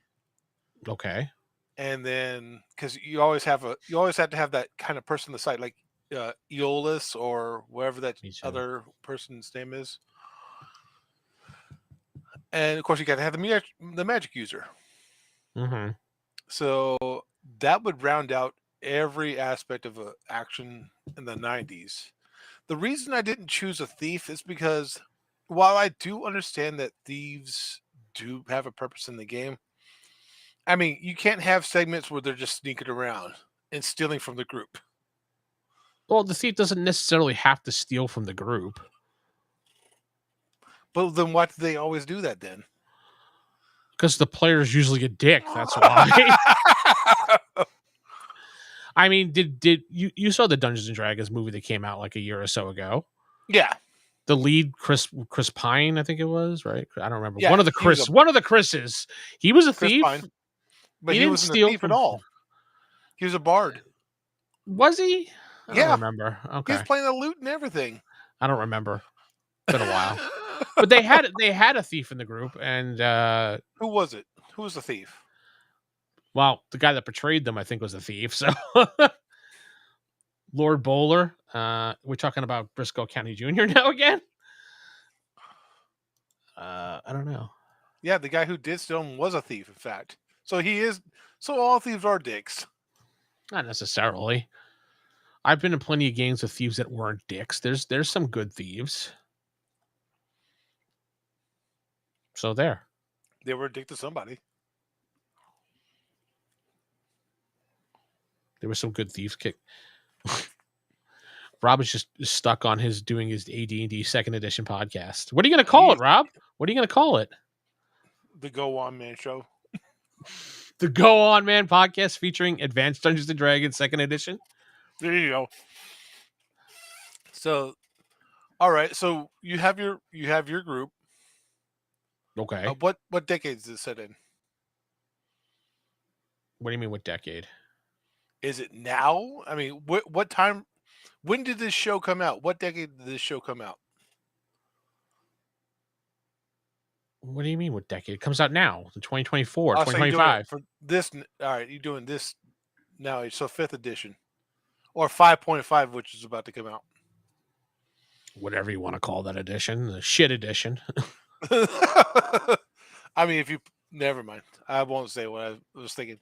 okay. And then because you always have to have that kind of person on the side, like Aeolus or whatever that Me too. other person's name is. And of course, you got to have the magic user. Mm-hmm. So that would round out every aspect of action in the 90s. The reason I didn't choose a thief is because while I do understand that thieves do have a purpose in the game, I mean, you can't have segments where they're just sneaking around and stealing from the group. Well, the thief doesn't necessarily have to steal from the group. But then why do they always do that then? Because the player's usually a dick. That's why. I mean, did you saw the Dungeons and Dragons movie that came out like a year or so ago? Yeah. The lead, Chris Pine, I think it was, right? I don't remember. Yeah, One of the he was Chris's. He was a Chris thief. Pine, but He he didn't wasn't a steal thief at from. all. He was a bard. Was he? I don't Yeah. remember. He Okay, was playing the lute and everything. I don't remember. Been a while. But they had a thief in the group, and Who was it? Who was the thief? well, the guy that portrayed them, I think, was a thief. So, Lord Bowler. We're talking about Briscoe County Jr. now again. I don't know. Yeah, the guy who did steal him was a thief, in fact. So he is. So all thieves are dicks. Not necessarily. I've been in plenty of games with thieves that weren't dicks. There's some good thieves. So there. They were a dick to somebody. There was some good thieves kick. Rob is just stuck on doing his AD&D second edition podcast. What are you going to call it, Rob? What are you going to call it? The Go On Man Show. The Go On Man podcast featuring Advanced Dungeons and Dragons second edition. There you go. So, all right. So you have your group. Okay. What decade is it set in? What do you mean what decade? Is it now? I mean, what time? When did this show come out? What decade did this show come out? What do you mean what decade? It comes out now, in 2024, Oh, so you're doing it 2025. for this. All right, you're doing this now. So 5th edition or 5.5, which is about to come out. Whatever you want to call that edition, the shit edition. I mean, if you never mind, I won't say what I was thinking.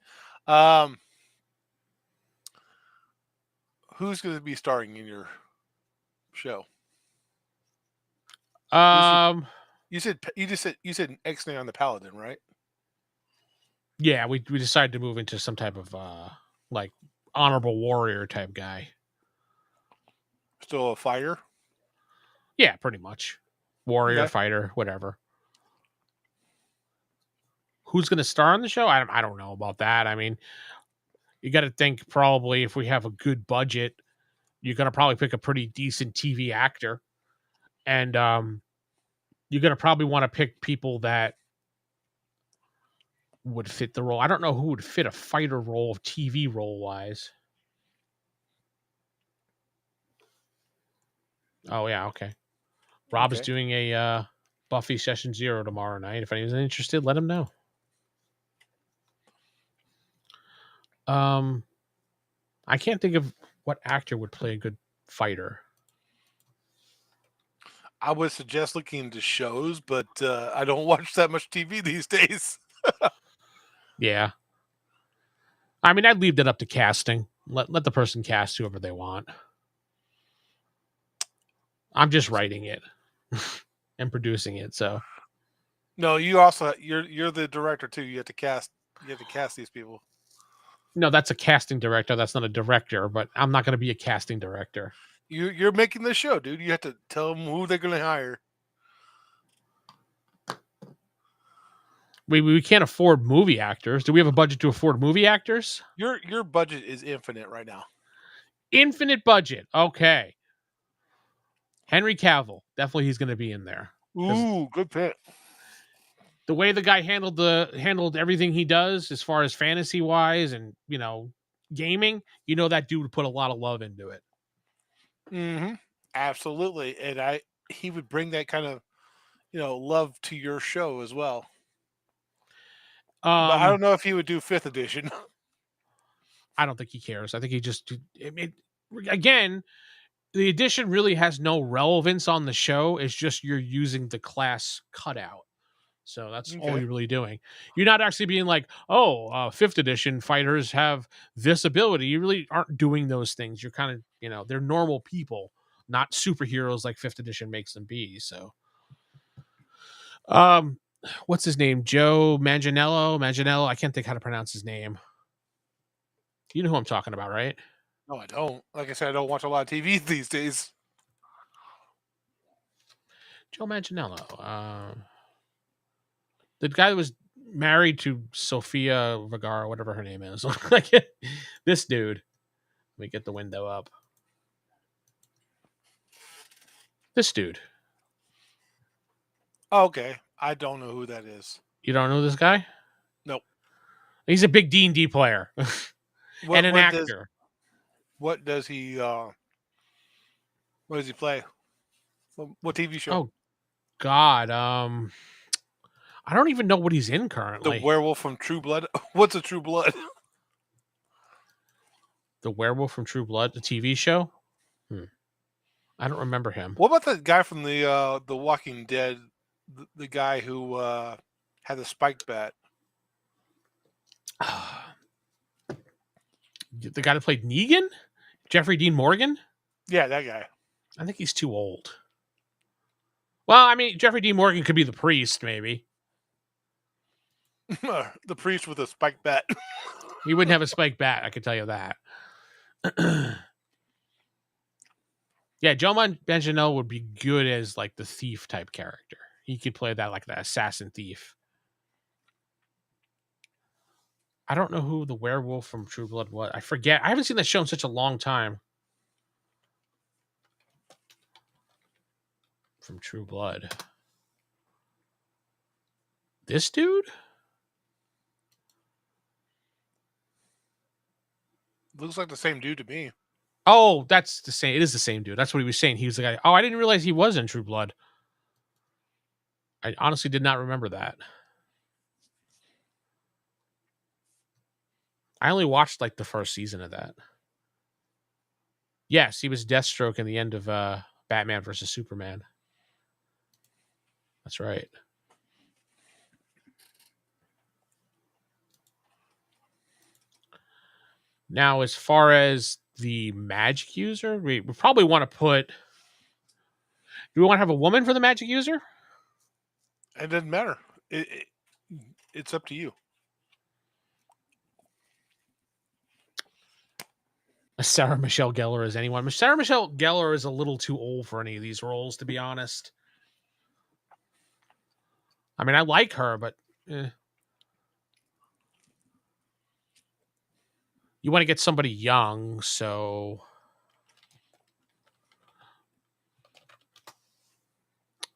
Who's going to be starring in your show? You said X-Nay on the Paladin, right? Yeah, we decided to move into some type of like honorable warrior type guy. Still a fighter? Yeah, pretty much. Warrior, Okay. fighter, whatever. Who's going to star on the show? I don't know about that. I mean, you got to think probably if we have a good budget, you're going to probably pick a pretty decent TV actor. And you're going to probably want to pick people that would fit the role. I don't know who would fit a fighter role, TV role wise. Oh, yeah, okay. Rob is doing a Buffy Session 0 tomorrow night. If anyone's interested, let him know. I can't think of what actor would play a good fighter. I would suggest looking into shows, but I don't watch that much TV these days. Yeah. I mean, I'd leave that up to casting. Let the person cast whoever they want. I'm just writing it and producing it, so. No, you're the director too. You have to cast these people. No, that's a casting director. That's not a director, but I'm not going to be a casting director. You're making the show, dude. You have to tell them who they're going to hire. We can't afford movie actors. Do we have a budget to afford movie actors? Your budget is infinite right now. Infinite budget. Okay. Henry Cavill. Definitely he's going to be in there. Ooh, good pick. The way the guy handled everything he does as far as fantasy wise and, gaming, that dude would put a lot of love into it. Mm-hmm. Absolutely. And he would bring that kind of, love to your show as well. But I don't know if he would do 5th edition. I don't think he cares. I think he just again, the addition really has no relevance on the show. It's just you're using the class cutout. So that's all Okay. you're really doing. You're not actually being like, oh, fifth edition fighters have this ability. You really aren't doing those things. You're kind of, they're normal people, not superheroes like fifth edition makes them be. So, um, what's his name? Joe Manganiello. Manganiello. I can't think how to pronounce his name. You know who I'm talking about, right? No, I don't. Like I said, I don't watch a lot of TV these days. Joe Manganiello. The guy that was married to Sofia Vergara, whatever her name is. Like this dude. Let me get the window up. This dude. Oh, okay. I don't know who that is. You don't know this guy? Nope. He's a big D&D player and an actor. What does he play? What TV show? Oh God. I don't even know what he's in currently. The Werewolf from True Blood. What's a True Blood? The Werewolf from True Blood, the TV show? I don't remember him. What about the guy from the Walking Dead? The guy who had the spiked bat. The guy that played Negan? Jeffrey Dean Morgan? Yeah, that guy. I think he's too old. Well, I mean, Jeffrey Dean Morgan could be the priest, maybe. The priest with a spiked bat. He wouldn't have a spiked bat, I can tell you that. Yeah, Joe Manganiello would be good as like the thief type character. He could play that like the assassin thief. I don't know who the werewolf from True Blood was. I forget. I haven't seen that show in such a long time. From True Blood. This dude? Looks like the same dude to me. Oh, that's the same. It is the same dude. That's what he was saying. He was the guy. Oh, I didn't realize he was in True Blood. I honestly did not remember that. I only watched like the first season of that. Yes, he was Deathstroke in the end of Batman versus Superman. That's right. Now, as far as the magic user, we probably want to put. Do we want to have a woman for the magic user? It doesn't matter. It's up to you. Sarah Michelle Gellar as anyone. Sarah Michelle Gellar is a little too old for any of these roles, to be honest. I mean, I like her, but you want to get somebody young, so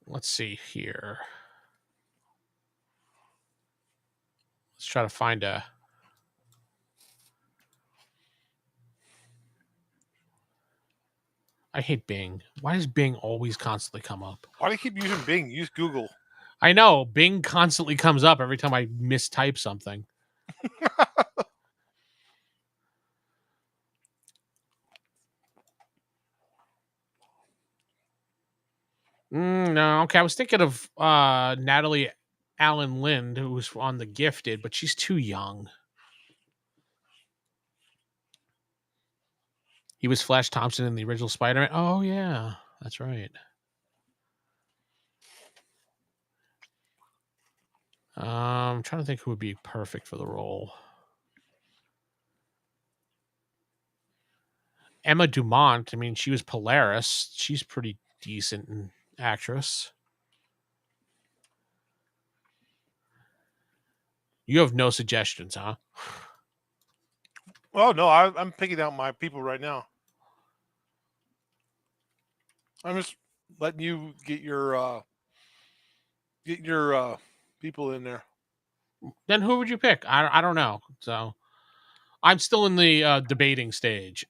let's see here. Let's try to find a. I hate Bing. Why does Bing always constantly come up? Why do you keep using Bing? Use Google. I know. Bing constantly comes up every time I mistype something. No, okay. I was thinking of Natalie Allen Lind, who was on The Gifted, but she's too young. He was Flash Thompson in the original Spider-Man. Oh, yeah. That's right. I'm trying to think who would be perfect for the role. Emma Dumont. I mean, she was Polaris. She's pretty decent actress. You have no suggestions, huh? Oh no, I'm picking out my people right now. I'm just letting you get your people in there. Then who would you pick? I don't know. So I'm still in the debating stage.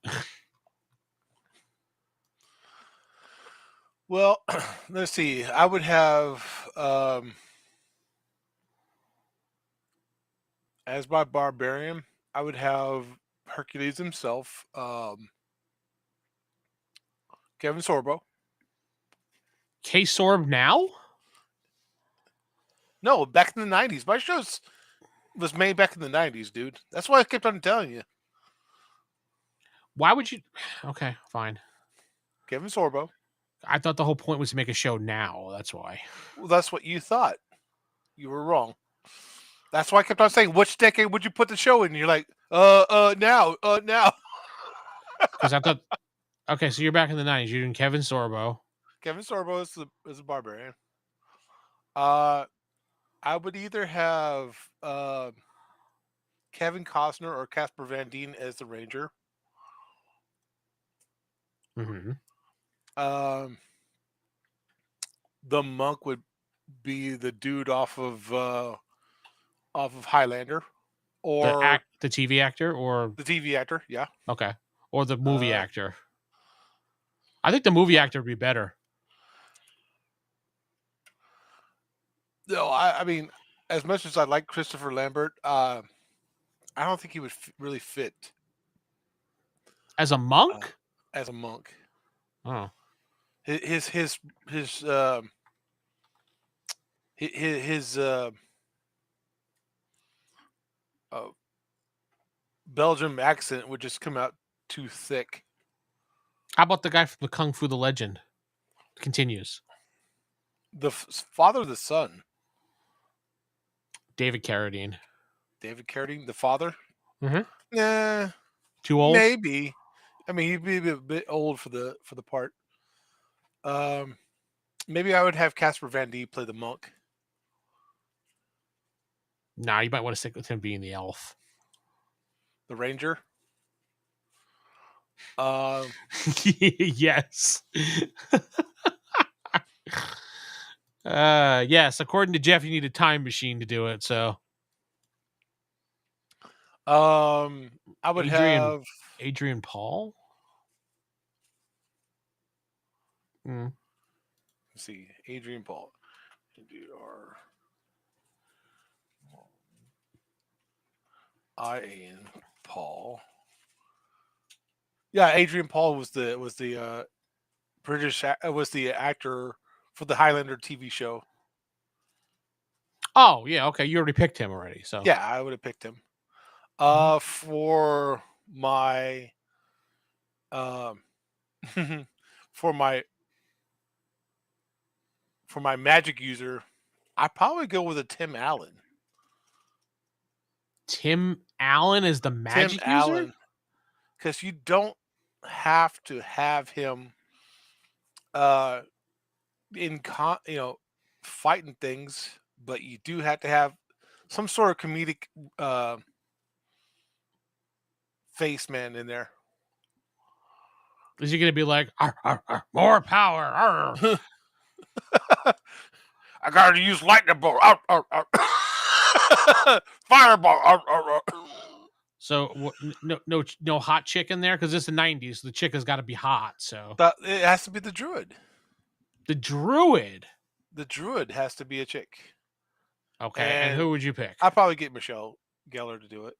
Well, let's see. I would have as my barbarian. I would have Hercules himself. Kevin Sorbo. K-Sorb now? No, back in the 90s. My shows was made back in the 90s, dude. That's why I kept on telling you. Why would you? Okay, fine. Kevin Sorbo. I thought the whole point was to make a show now. That's why. Well, that's what you thought. You were wrong. That's why I kept on saying, which decade would you put the show in? And you're like, now. Because I thought, okay, so you're back in the 90s. You're doing Kevin Sorbo. Kevin Sorbo is a barbarian. I would either have Kevin Costner or Casper Van Dien as the Ranger. Mm-hmm. The monk would be the dude off of Highlander, or the TV actor, or the TV actor. Yeah. Okay, or the movie actor. I think the movie actor would be better. No, I mean, as much as I like Christopher Lambert, I don't think he would really fit as a monk. As a monk, oh, his Belgium accent would just come out too thick. How about the guy from the Kung Fu the Legend? Continues. The father of the son. David Carradine. David Carradine, the father? Mm-hmm. Nah. Too old? Maybe. I mean, he'd be a bit old for the part. Maybe I would have Casper Van Dien play the monk. Nah, you might want to stick with him being the elf. The ranger? Yes. Yes, according to Jeff, you need a time machine to do it, so I would have Adrian Paul. Let's see, Adrian Paul. Adrian Paul. Yeah, Adrian Paul was the British was the actor for the Highlander TV show. Oh yeah, okay. You already picked him already, so yeah, I would have picked him. For my for my magic user, I'd probably go with a Tim Allen. Tim Allen is the magic user? Because you don't have to have him fighting things, but you do have to have some sort of comedic face man in there. Is he going to be like, arr, arr, arr, more power? Arr. I got to use lightning bolt. Fireball. So no hot chick in there, because it's the 90s. The chick has got to be hot. So it has to be the druid. The druid. The druid has to be a chick. Okay, and who would you pick? I'd probably get Michelle Gellar to do it.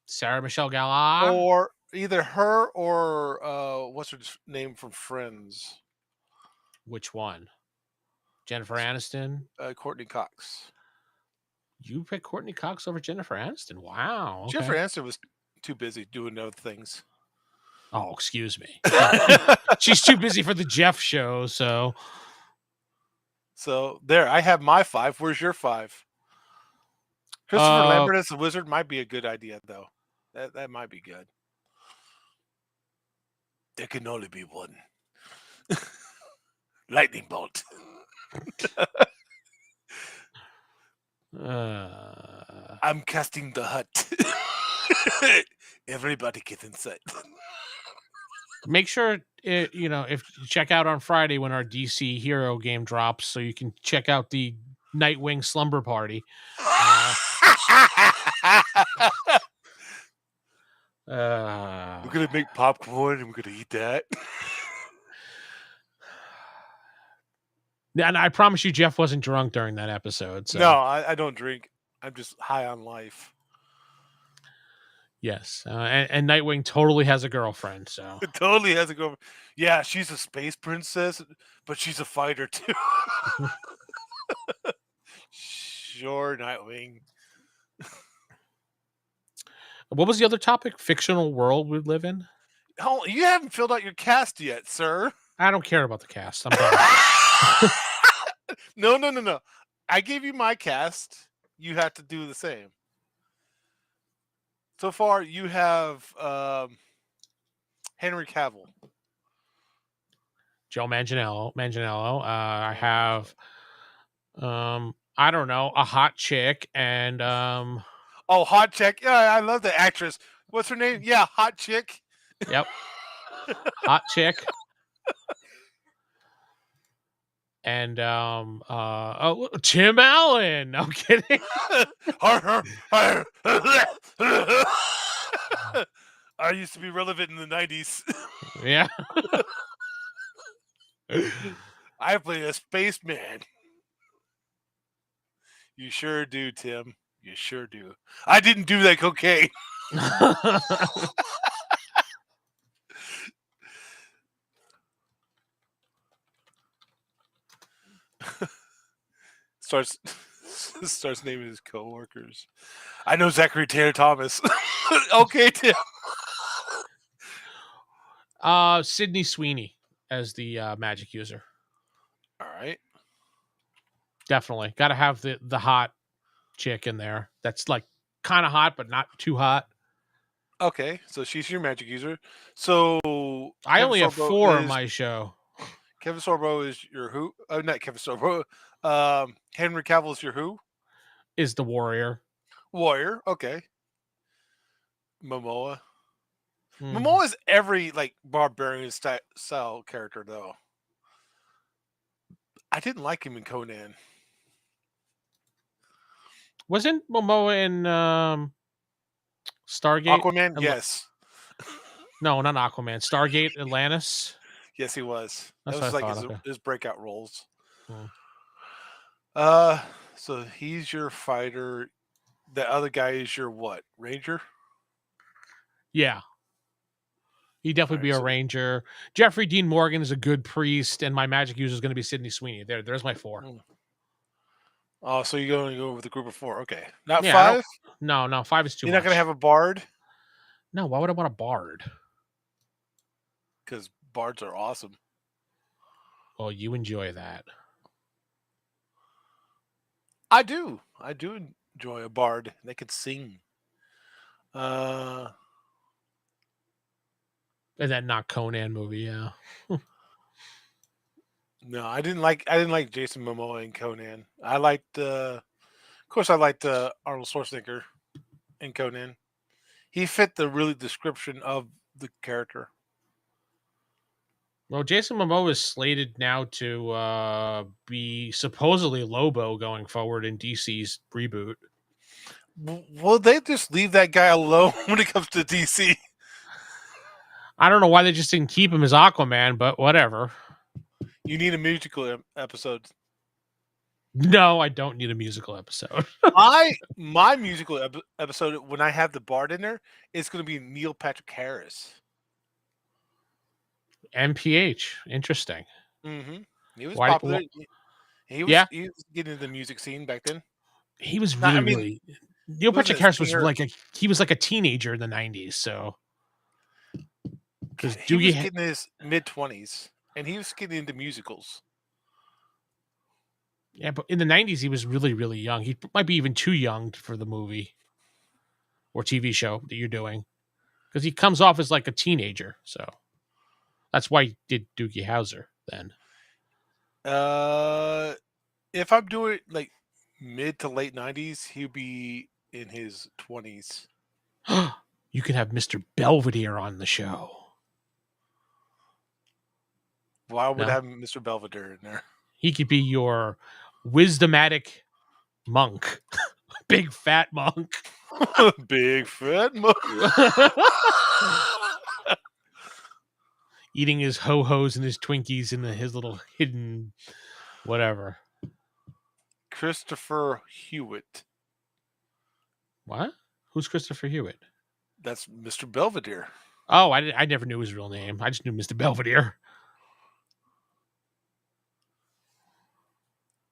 Sarah Michelle Gellar, or either her or what's her name from Friends? Which one? Jennifer Aniston? Courtney Cox. You pick Courtney Cox over Jennifer Aniston? Wow. Okay. Jennifer Aniston was too busy doing other things. Oh, excuse me. She's too busy for the Jeff show, so. So there, I have my 5. Where's your 5? Christopher Lambert as the wizard might be a good idea, though. That might be good. There can only be one. Lightning bolt. I'm casting the hut. Everybody get inside. Make sure if you check out on Friday when our DC Hero game drops, so you can check out the Nightwing Slumber Party. We're gonna make popcorn and we're gonna eat that. And I promise you, Jeff wasn't drunk during that episode. So. No, I don't drink. I'm just high on life. Yes, and Nightwing totally has a girlfriend. So It totally has a go. Yeah, she's a space princess, but she's a fighter too. Sure, Nightwing. what was the other topic? Fictional world we live in. Oh, you haven't filled out your cast yet, sir. I don't care about the cast. I'm done. No. I gave you my cast. You have to do the same. So far, you have Henry Cavill. Joe Manganiello. I have, I don't know, a hot chick, and Oh, hot chick. Yeah, I love the actress. What's her name? Yeah, hot chick. yep, hot chick, and oh, Tim Allen. No kidding. I used to be relevant in the 90s. Yeah. I played a spaceman. You sure do, Tim. You sure do. I didn't do that cocaine. starts naming his coworkers. I know Zachary Taylor Thomas. Okay, Tim. Sydney Sweeney as the magic user. All right. Definitely got to have the hot chick in there. That's like kind of hot, but not too hot. Okay, so she's your magic user. So I Kevin only have Sorbo 4 on is- my show. Kevin Sorbo is your who? Oh, not Kevin Sorbo. Henry Cavill is your who? Is the warrior. Warrior. Okay. Momoa. Mhm. Momoa is every like barbarian style character though. I didn't like him in Conan. Wasn't Momoa in Stargate? Aquaman. Atla- Yes. No, not Aquaman. Stargate Atlantis. Yes, he was. That's That was what I like thought, okay. his breakout roles. Hmm. So he's your fighter. The other guy is your what? Ranger? Yeah. He'd definitely be Alright, a so- ranger. Jeffrey Dean Morgan is a good priest, and my magic user is going to be Sydney Sweeney. There's my 4. Oh, so you're going to go with a group of 4. Okay. Not Yeah, I 5? No, 5 is too You're much. not going to have a bard? No, why would I want a bard? Because bards are awesome. Well, you enjoy that. I do. I do enjoy a bard. They can sing. And that not Conan movie, yeah. No, I didn't like Jason Momoa in Conan. I liked of course I liked Arnold Schwarzenegger in Conan. He fit the really description of the character. Well, Jason Momoa is slated now to be supposedly Lobo going forward in DC's reboot. Will they just leave that guy alone when it comes to DC? I don't know why they just didn't keep him as Aquaman, but whatever. You need a musical episode. No, I don't need a musical episode. My musical episode when I have the bard in there, it's going to be Neil Patrick Harris. MPH, interesting. Mm-hmm. He was Why- popular. He was Yeah. he was getting into the music scene back then. He was No, I really, mean, really. Neil who was Patrick it? Harris was Singer? he was like a teenager in the '90s. So because He was Doogie, getting his mid-20s, and he was getting into musicals. yeah, but in the '90s he was really, really young. He might be even too young for the movie or TV show that you're doing, because he comes off as like a teenager. So that's why he did Doogie Howser then. If I'm doing it like mid to late 90s, he'll be in his 20s. You can have Mr. Belvedere on the show. Why would No. I have Mr. Belvedere in there? He could be your wisdomatic monk, big fat monk. Big fat mo- Eating his ho-hos and his Twinkies in his little hidden whatever. Christopher Hewitt. What? Who's Christopher Hewitt? That's Mr. Belvedere. Oh, I never knew his real name. I just knew Mr. Belvedere.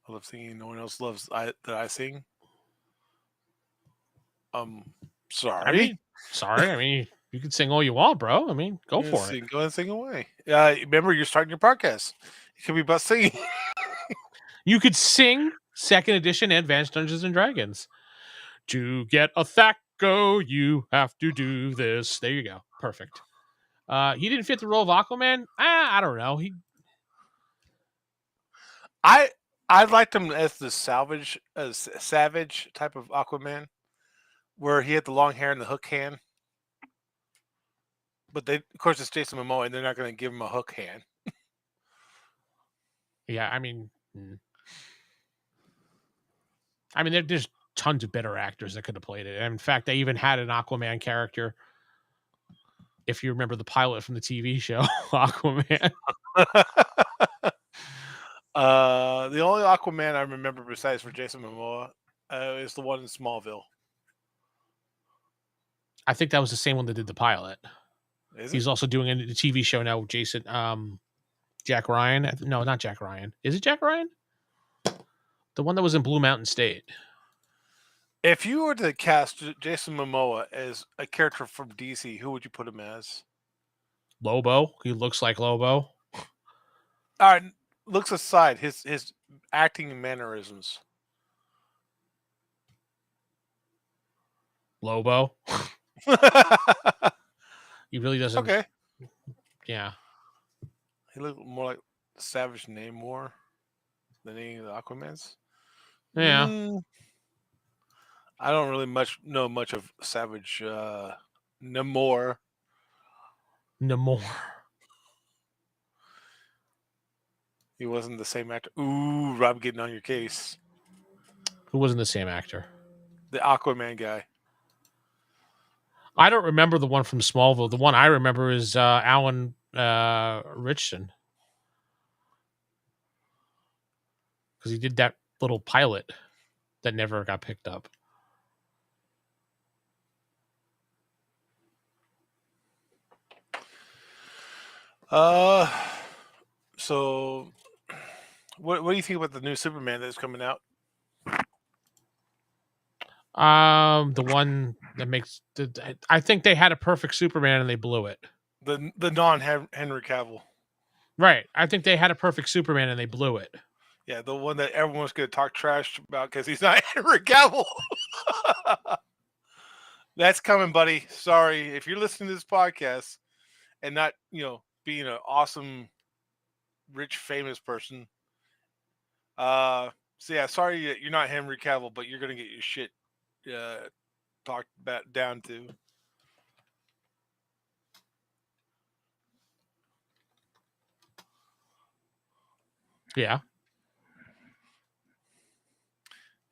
I love singing. No one else loves that I sing. Sorry. I mean, sorry. I mean, you can sing all you want, bro. I mean, go Yeah, for it. sing, go ahead and sing away. Remember, you're starting your podcast. It could be about singing. You could sing second edition Advanced Dungeons and Dragons. To get a Thaco, you have to do this. There you go. Perfect. He didn't fit the role of Aquaman. I don't know. I liked him as the savage type of Aquaman, where he had the long hair and the hook hand. But of course, it's Jason Momoa, and they're not going to give him a hook hand. Yeah, I mean, there's tons of better actors that could have played it. And in fact, they even had an Aquaman character. If you remember the pilot from the TV show, Aquaman. The only Aquaman I remember besides for Jason Momoa is the one in Smallville. I think that was the same one that did the pilot. He's also doing a TV show now with Jason, Jack Ryan. No, not Jack Ryan. Is it Jack Ryan? The one that was in Blue Mountain State. If you were to cast Jason Momoa as a character from DC, who would you put him as? Lobo. He looks like Lobo. All right, looks aside, his acting and mannerisms. Lobo. He really doesn't. Okay. Yeah. He looked more like Savage Namor than any of the Aquamans. Yeah. I don't really know much of Savage Namor. Namor. He wasn't the same actor. Ooh, Rob getting on your case. Who wasn't the same actor? The Aquaman guy. I don't remember the one from Smallville. The one I remember is Alan Richson. Because he did that little pilot that never got picked up. So what do you think about the new Superman that's coming out? The one that makes I think they had a perfect Superman and they blew it. The non Henry Cavill. Right. I think they had a perfect Superman and they blew it. Yeah, the one that everyone's going to talk trash about because he's not Henry Cavill. That's coming, buddy. Sorry. If you're listening to this podcast and not, being an awesome, rich, famous person. So yeah, sorry that you're not Henry Cavill, but you're going to get your shit talked about down to. Yeah.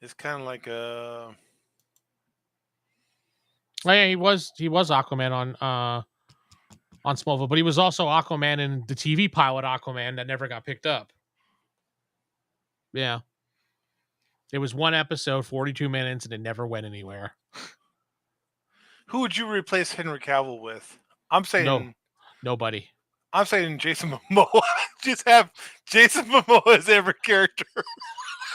It's kind of like Oh, yeah, he was Aquaman on Smallville, but he was also Aquaman in the TV pilot Aquaman that never got picked up. Yeah. It was one episode, 42 minutes, and it never went anywhere. Who would you replace Henry Cavill with? I'm saying nobody. I'm saying Jason Momoa. Just have Jason Momoa as every character.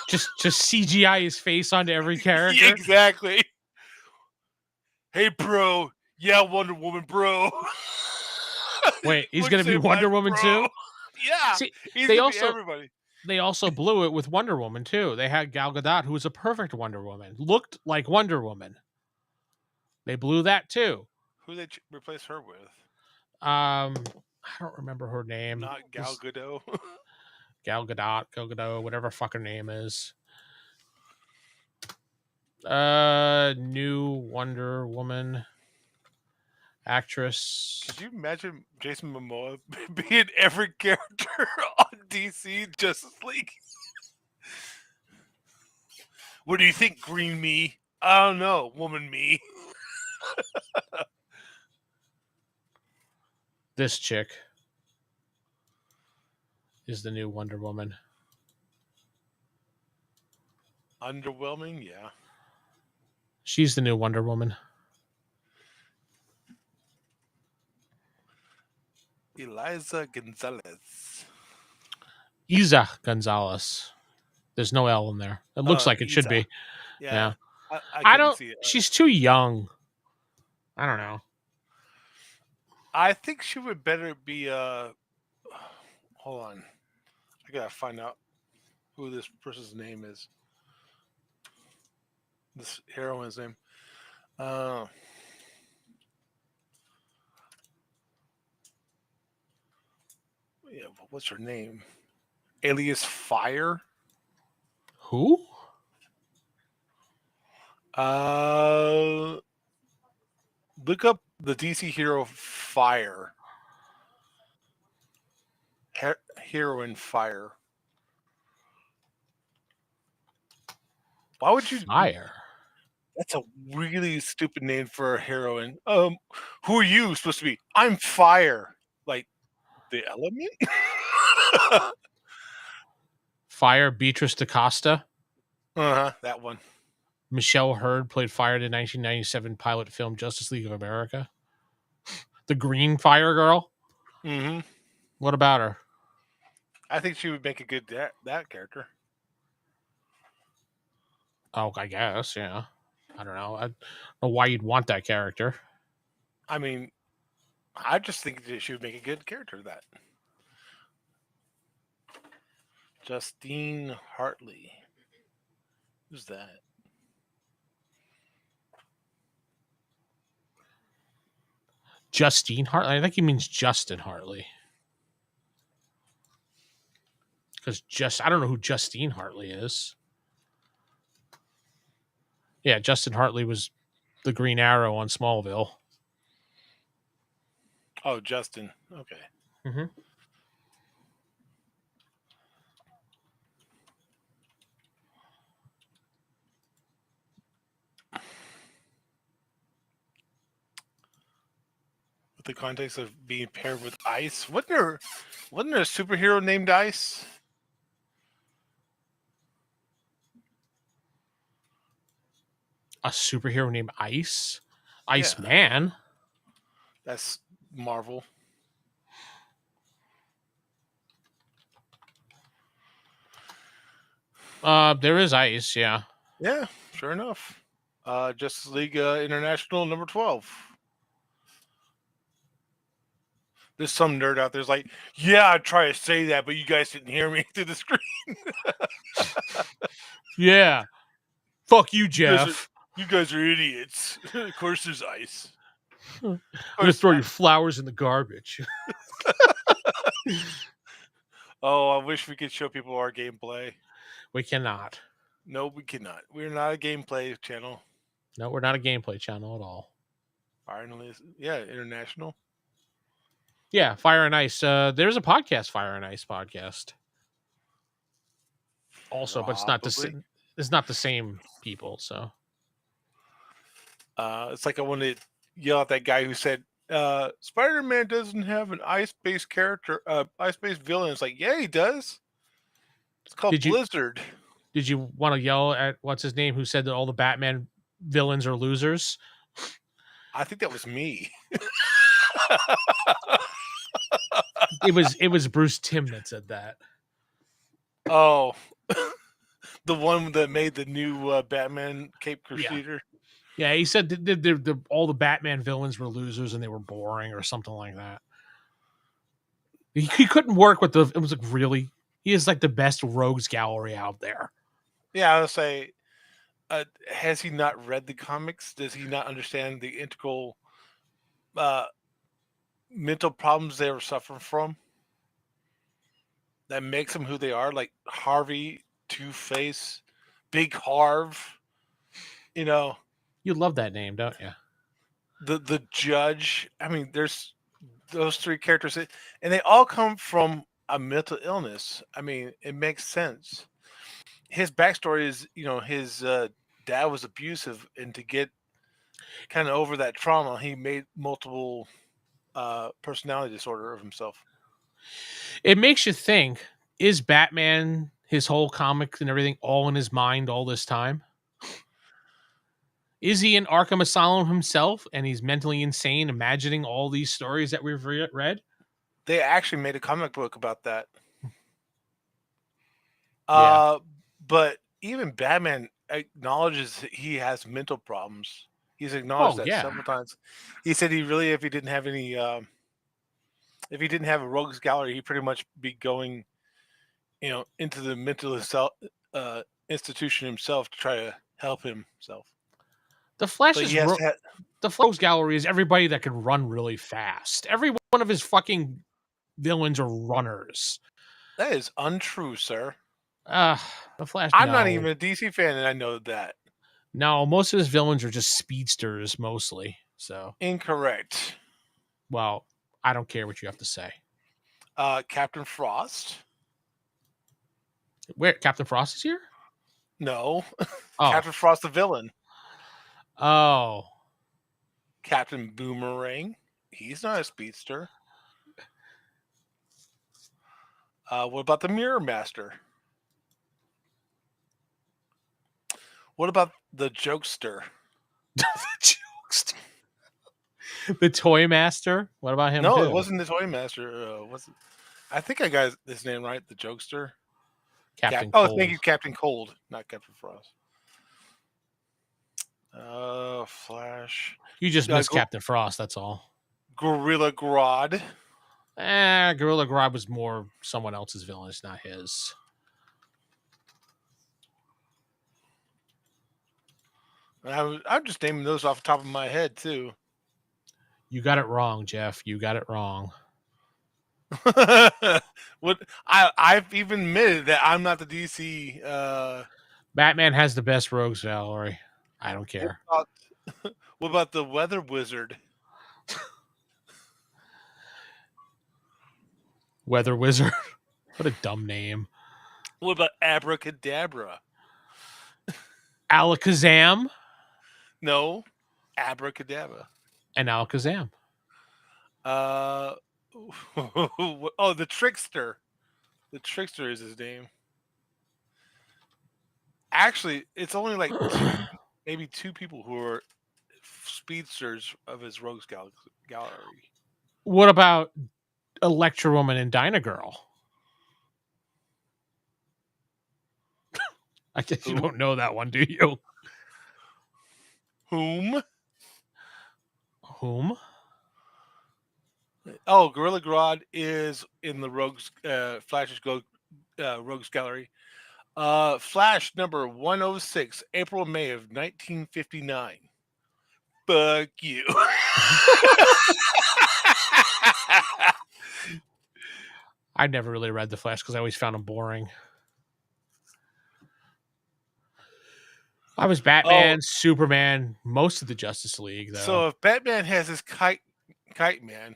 just CGI his face onto every character. Exactly. Hey, bro. Yeah, Wonder Woman, bro. Wait, he's gonna be Wonder Woman too? Yeah. See, he's gonna be everybody. They also blew it with Wonder Woman too. They had Gal Gadot, who was a perfect Wonder Woman, looked like Wonder Woman. They blew that too. Who they replace her with? I don't remember her name. Not Gal Gadot. Gal Gadot, whatever fuck her name is. New Wonder Woman actress. Could you imagine Jason Momoa being every character on DC Justice League? What do you think, Green Me? I don't know, Woman Me. This chick is the new Wonder Woman. Underwhelming, yeah. She's the new Wonder Woman. Eliza Gonzalez. Isa Gonzalez. There's no L in there. It looks like it should Isa. be. Yeah. Yeah. I I couldn't don't. see it. She's too young. I don't know. I think she would better be. Hold on. I gotta find out who this person's name is. This heroine's name. Yeah, what's her name? Alias Fire. Who? Look up the DC hero Fire. Heroine Fire. Why would you? Fire. That's a really stupid name for a heroine. Who are you supposed to be? I'm Fire. Like the element? Fire. Beatrice DaCosta. That one. Michelle Hurd played Fire in the 1997 pilot film Justice League of America. The Green Fire Girl. Mm-hmm. What about her? I think she would make a good that character. Oh, I guess, yeah. I don't know. I don't know why you'd want that character. I mean, I just think that she would make a good character of that. Justine Hartley. Who's that? Justine Hartley? I think he means Justin Hartley. Because I don't know who Justine Hartley is. Yeah, Justin Hartley was the Green Arrow on Smallville. Oh, Justin. Okay. Mm-hmm. With the context of being paired with Ice, wasn't there a superhero named Ice? A superhero named Ice? Iceman? Yeah. That's Marvel. There is Ice, yeah. Yeah, sure enough. Justice League International number 12. There's some nerd out there's like, yeah, I try to say that, but you guys didn't hear me through the screen. Yeah. Fuck you, Jeff. You guys are idiots. Of course there's Ice. I'm going to throw your flowers in the garbage. Oh, I wish we could show people our gameplay. We cannot. No, we cannot. We're not a gameplay channel. No, we're not a gameplay channel at all. Finally, yeah, international. Yeah, Fire and Ice. There's a podcast, Fire and Ice podcast. Also, but it's not the same. It's not the same people. So, it's like I wanted to yell at that guy who said Spider-Man doesn't have an ice-based character, ice-based villain. It's like, yeah, he does. It's called Blizzard. Did you want to yell at what's his name who said that all the Batman villains are losers? I think that was me. It was Bruce Timm that said that. Oh, the one that made the new Batman Cape Crusader. Yeah, he said all the Batman villains were losers and they were boring or something like that. He couldn't work with it was like, really? He is like the best rogues gallery out there. Yeah, I would say, has he not read the comics? Does he not understand the integral mental problems they were suffering from? That makes them who they are, like Harvey, Two-Face, Big Harv. You know, you love that name, don't you? The Judge. I mean, there's those three characters, and they all come from a mental illness. I mean, it makes sense. His backstory is, his dad was abusive, and to get kind of over that trauma, he made multiple personality disorder of himself. It makes you think, is Batman, his whole comics and everything, all in his mind all this time? Is he in Arkham Asylum himself and he's mentally insane, imagining all these stories that we've read? They actually made a comic book about that. Yeah. But even Batman acknowledges that he has mental problems. He's acknowledged Oh that yeah. several times. He said if he didn't have any, if he didn't have a rogues gallery, he'd pretty much be going, into the mental institution himself to try to help himself. The But Flash's yes, the Rogues Gallery is everybody that can run really fast. Every one of his fucking villains are runners. that is untrue, sir. Uh the Flash, I'm not no. even a DC fan, and I know that. No, most of his villains are just speedsters mostly. So, Incorrect. well, I don't care what you have to say. Captain Frost. Where Captain Frost is here? No, Oh. Captain Frost the villain. Oh. Captain Boomerang. He's not a speedster. What about the Mirror Master? What about the Jokester? The Toy Master? What about him No, too? it wasn't the Toy Master. I think I got his name right. The Jokester. Captain Oh, Cold. thank you, Captain Cold, not Captain Frost. Flash. You just missed Captain Frost, that's all. Gorilla Grodd. Gorilla Grodd was more someone else's villain, it's not his. I'm just naming those off the top of my head too. You got it wrong, Jeff. You got it wrong. What I've even admitted that I'm not the DC. Batman has the best rogues gallery. I don't care. What about the Weather Wizard? Weather Wizard. What a dumb name. What about Abracadabra? Alakazam. No, Abracadabra. And Alakazam. Oh, the Trickster. The Trickster is his name. Actually, it's only like maybe two people who are speedsters of his rogues gallery. What about Electra Woman and Dyna Girl? I guess you don't know that one, do you? Whom? Oh, Gorilla Grodd is in the Flash's Rogues Gallery. Flash number 106, April, May of 1959. Fuck you. I never really read the Flash because I always found him boring. I was Batman, Superman, most of the Justice League, though. So if Batman has his kite man,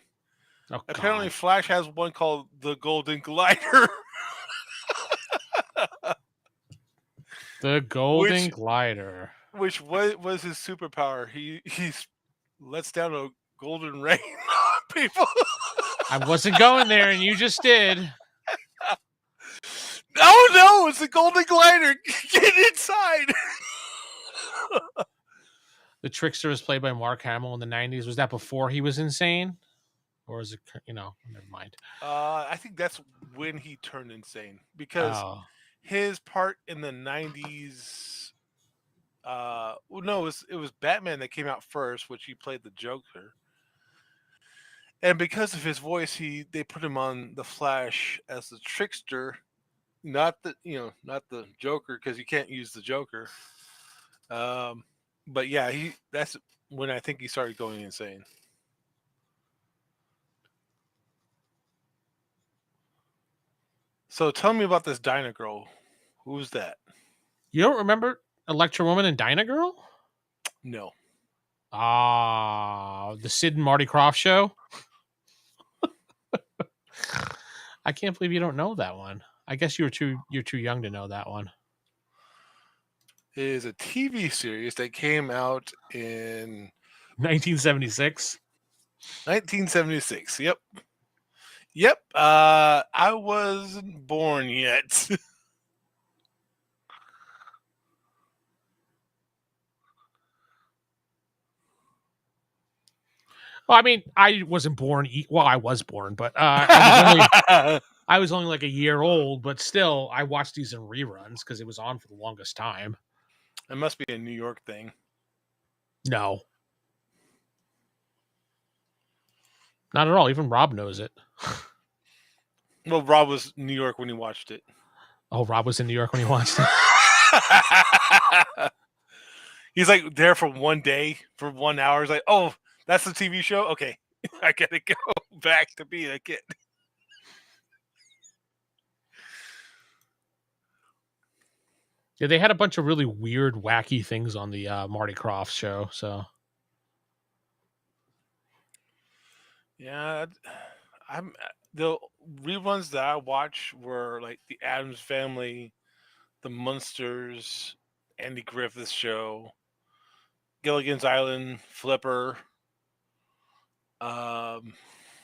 apparently Flash has one called the Golden Glider. The Golden Glider. Which was his superpower. He lets down a golden rain on people. I wasn't going there, and you just did. No, it's a Golden Glider. Get inside. The Trickster was played by Mark Hamill in the 90s. Was that before he was insane? Or is it, never mind. I think that's when he turned insane. Because his part in the 90s... no, it was Batman that came out first, which he played the Joker. And because of his voice, they put him on the Flash as the Trickster, not the Joker, because you can't use the Joker. But yeah, that's when I think he started going insane. So tell me about this Dyna Girl. Who's that? You don't remember Electra Woman and Dyna Girl? No. The Sid and Marty Krofft show? I can't believe you don't know that one. I guess you're too young to know that one. It is a TV series that came out in 1976. 1976. Yep. I wasn't born yet. Well, I mean, I wasn't born. Well, I was born, but I was only like a year old. But still, I watched these in reruns because it was on for the longest time. It must be a New York thing. No, not at all. Even Rob knows it. Well, Rob was in New York when he watched it. Oh, Rob was in New York when he watched it. He's like there for 1 day, for 1 hour. He's like, oh, that's the TV show? Okay. I gotta go back to being a kid. Yeah, they had a bunch of really weird, wacky things on the Marty Krofft show. So Yeah, the reruns that I watch were like the Addams Family, the Munsters, Andy Griffith Show, Gilligan's Island, Flipper. oh,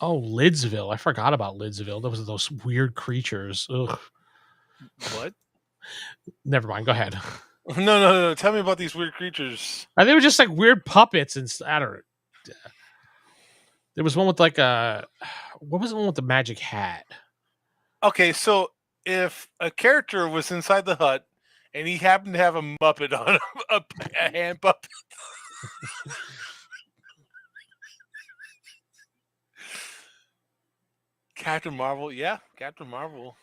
Lidsville. I forgot about Lidsville. There was those weird creatures. Ugh. What? Never mind. Go ahead. No. Tell me about these weird creatures. They were just like weird puppets and I don't know. There was one with like a what was the one with the magic hat? Okay, so if a character was inside the hut and he happened to have a Muppet on him, a hand puppet. Captain Marvel, yeah, Captain Marvel.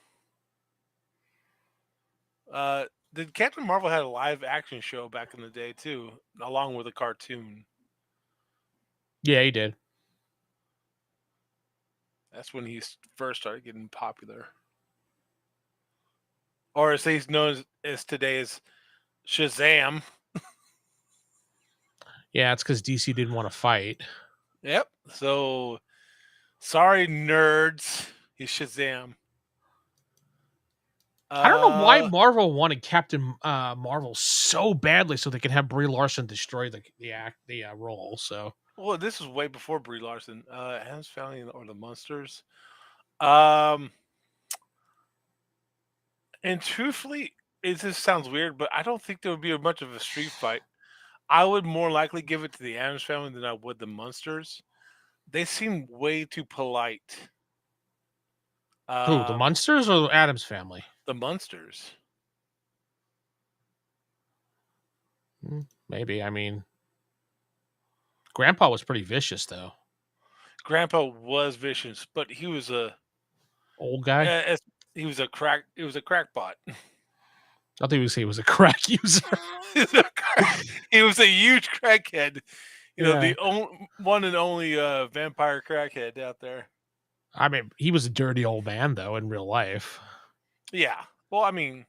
Did Captain Marvel had a live action show back in the day too, along with a cartoon. Yeah, he did. That's when he first started getting popular. Or as he's known as today as Shazam. Yeah, it's because DC didn't want to fight. Yep. So sorry, nerds. He's Shazam. I don't know why Marvel wanted Captain Marvel so badly so they could have Brie Larson destroy the role. So well, this was way before Brie Larson. Addams Family or the Munsters. And truthfully, it just sounds weird, but I don't think there would be much of a street fight. I would more likely give it to the Addams Family than I would the Munsters. They seem way too polite. who, the Munsters or the Addams Family? The Munsters. Maybe. I mean, Grandpa was pretty vicious, though. Grandpa was vicious, but he was a old guy. He was a crackpot. I think he was a crack user. He was a huge crackhead. You know, the one and only vampire crackhead out there. I mean, he was a dirty old man, though, in real life. Yeah. Well, I mean,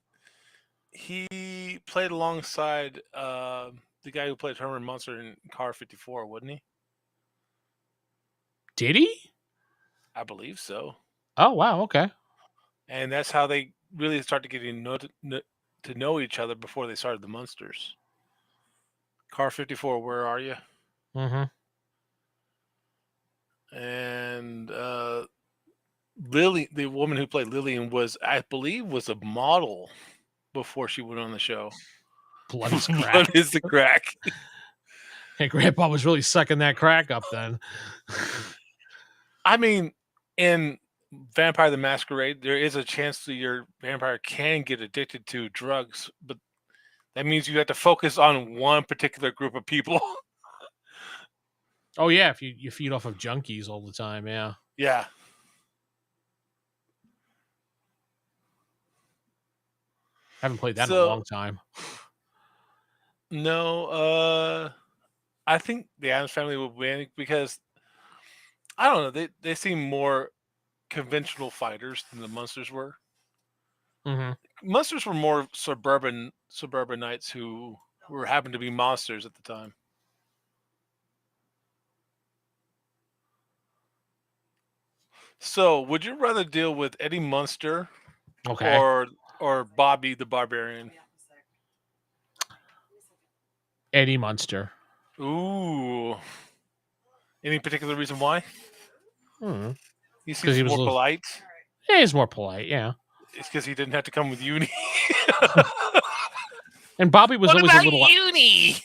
he played alongside the guy who played Herman Munster in Car 54, wouldn't he? Did he? I believe so. Oh, wow. Okay. And that's how they really started getting to know each other before they started the Munsters. Car 54, where are you? Mm-hmm. And Lily, the woman who played Lillian, I believe, was a model before she went on the show. Blood is crack. Blood is the crack. Hey, Grandpa was really sucking that crack up then. I mean, in Vampire the Masquerade, there is a chance that your vampire can get addicted to drugs, but that means you have to focus on one particular group of people. Oh, yeah, if you feed off of junkies all the time, yeah. Yeah. I haven't played that in a long time. No, I think the Addams Family would win because, I don't know, they seem more conventional fighters than the Munsters were. Mm-hmm. Munsters were more suburbanites who happened to be monsters at the time. So, would you rather deal with Eddie Munster or Bobby the Barbarian? Eddie Munster. Ooh. Any particular reason why? He seems more polite. Yeah, he's more polite, yeah. It's because he didn't have to come with uni. And Bobby was always a little uni.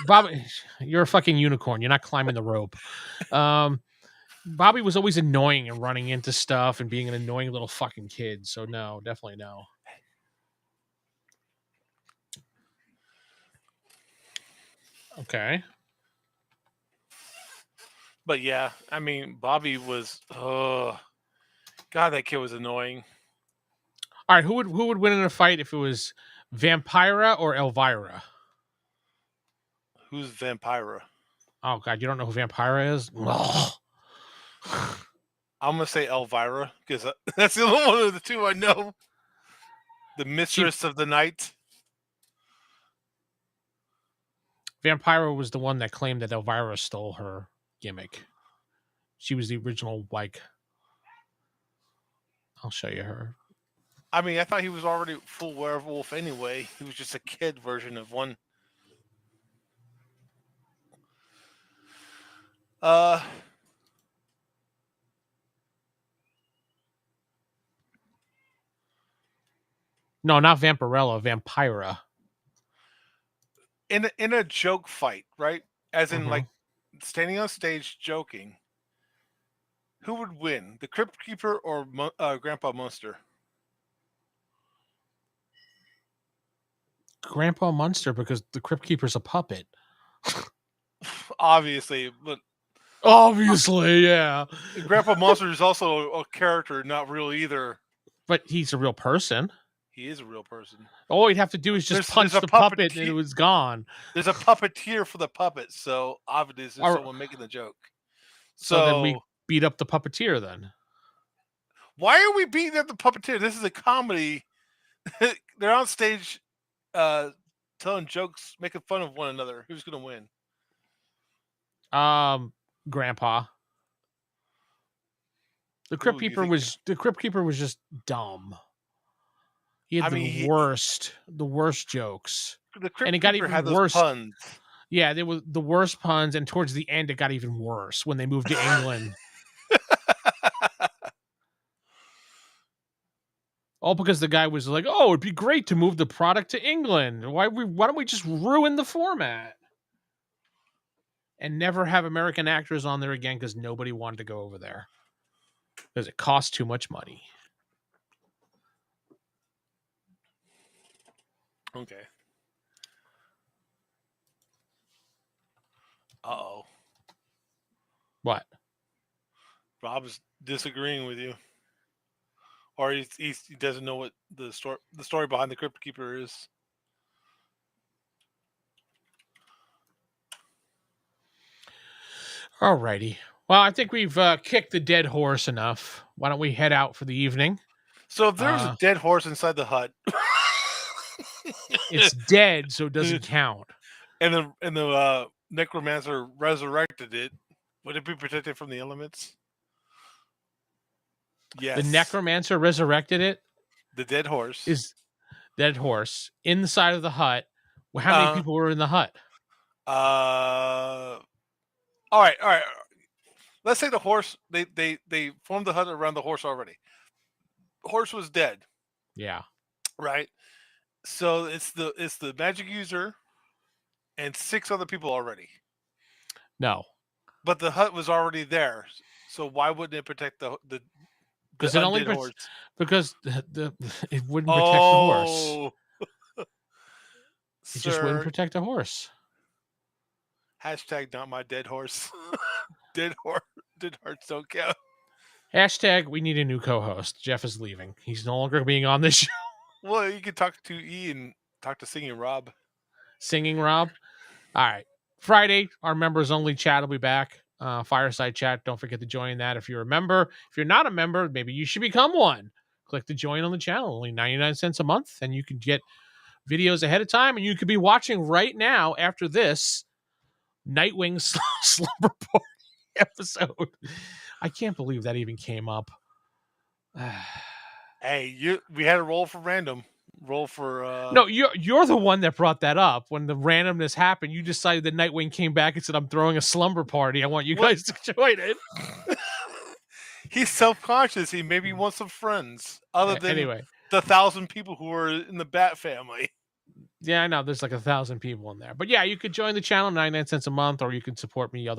Bobby, you're a fucking unicorn. You're not climbing the rope. Bobby was always annoying and running into stuff and being an annoying little fucking kid. So no, definitely no. Okay. But yeah, I mean, Bobby was. God, that kid was annoying. All right, who would win in a fight if it was Vampira or Elvira? Who's Vampira? Oh god, you don't know who Vampira is? I'm gonna say Elvira because that's the only one of the two I know. The mistress of the night. Vampira was the one that claimed that Elvira stole her gimmick. She was the original, like. I'll show you her. I mean, I thought he was already full werewolf anyway. He was just a kid version of one. No, not Vampirella, Vampira. In a joke fight, right? As in, Mhm. like, standing on stage joking. Who would win, the Crypt Keeper or Grandpa Munster? Grandpa Munster, because the Crypt Keeper's a puppet. Obviously, but Obviously, yeah. Grandpa Munster is also a character, not real either. But he's a real person. He is a real person. All he'd have to do is just punch the puppet and it was gone. There's a puppeteer for the puppet, so obviously there's someone making the joke. So then we beat up the puppeteer then. Why are we beating up the puppeteer? This is a comedy. They're on stage telling jokes, making fun of one another. Who's going to win? Grandpa. The Crypt Keeper was just dumb. He had the worst jokes. The Crypt Keeper had those puns. Yeah, they were the worst puns, and towards the end, it got even worse when they moved to England. All because the guy was like, "Oh, it'd be great to move the product to England. Why don't we just ruin the format and never have American actors on there again because nobody wanted to go over there because it cost too much money." Okay. Uh-oh. What? Rob's disagreeing with you. Or he doesn't know what the story behind the Crypt Keeper is. Alrighty. Well, I think we've kicked the dead horse enough. Why don't we head out for the evening? So if there's a dead horse inside the hut, it's dead, so it doesn't count. And the necromancer resurrected it. Would it be protected from the elements? Yes. The necromancer resurrected it. The dead horse is dead horse inside of the hut. Well, how many people were in the hut? All right. Let's say the horse. They formed the hut around the horse already. The horse was dead. Yeah. Right. So it's the magic user and 6 other people already. No. But the hut was already there. So why wouldn't it protect the because it only horse? Because it wouldn't protect the horse. It just wouldn't protect a horse. Hashtag not my dead horse. Dead horse don't count. Hashtag we need a new co-host. Jeff is leaving. He's no longer being on this show. Well, you can talk to E and talk to Singing Rob. Singing Rob? All right. Friday, our members only chat will be back. Fireside chat. Don't forget to join that if you're a member. If you're not a member, maybe you should become one. Click to join on the channel. Only 99 cents a month, and you can get videos ahead of time, and you could be watching right now after this Nightwing Slumber Party episode. I can't believe that even came up. Hey, we had a roll for random. Roll for No, you're the one that brought that up. When the randomness happened, you decided that Nightwing came back and said, "I'm throwing a slumber party. I want you guys to join it." He's self-conscious. He maybe wants some friends other than the 1,000 people who are in the Bat family. Yeah, I know there's like 1,000 people in there, but yeah, you could join the channel, 99 cents a month, or you can support me other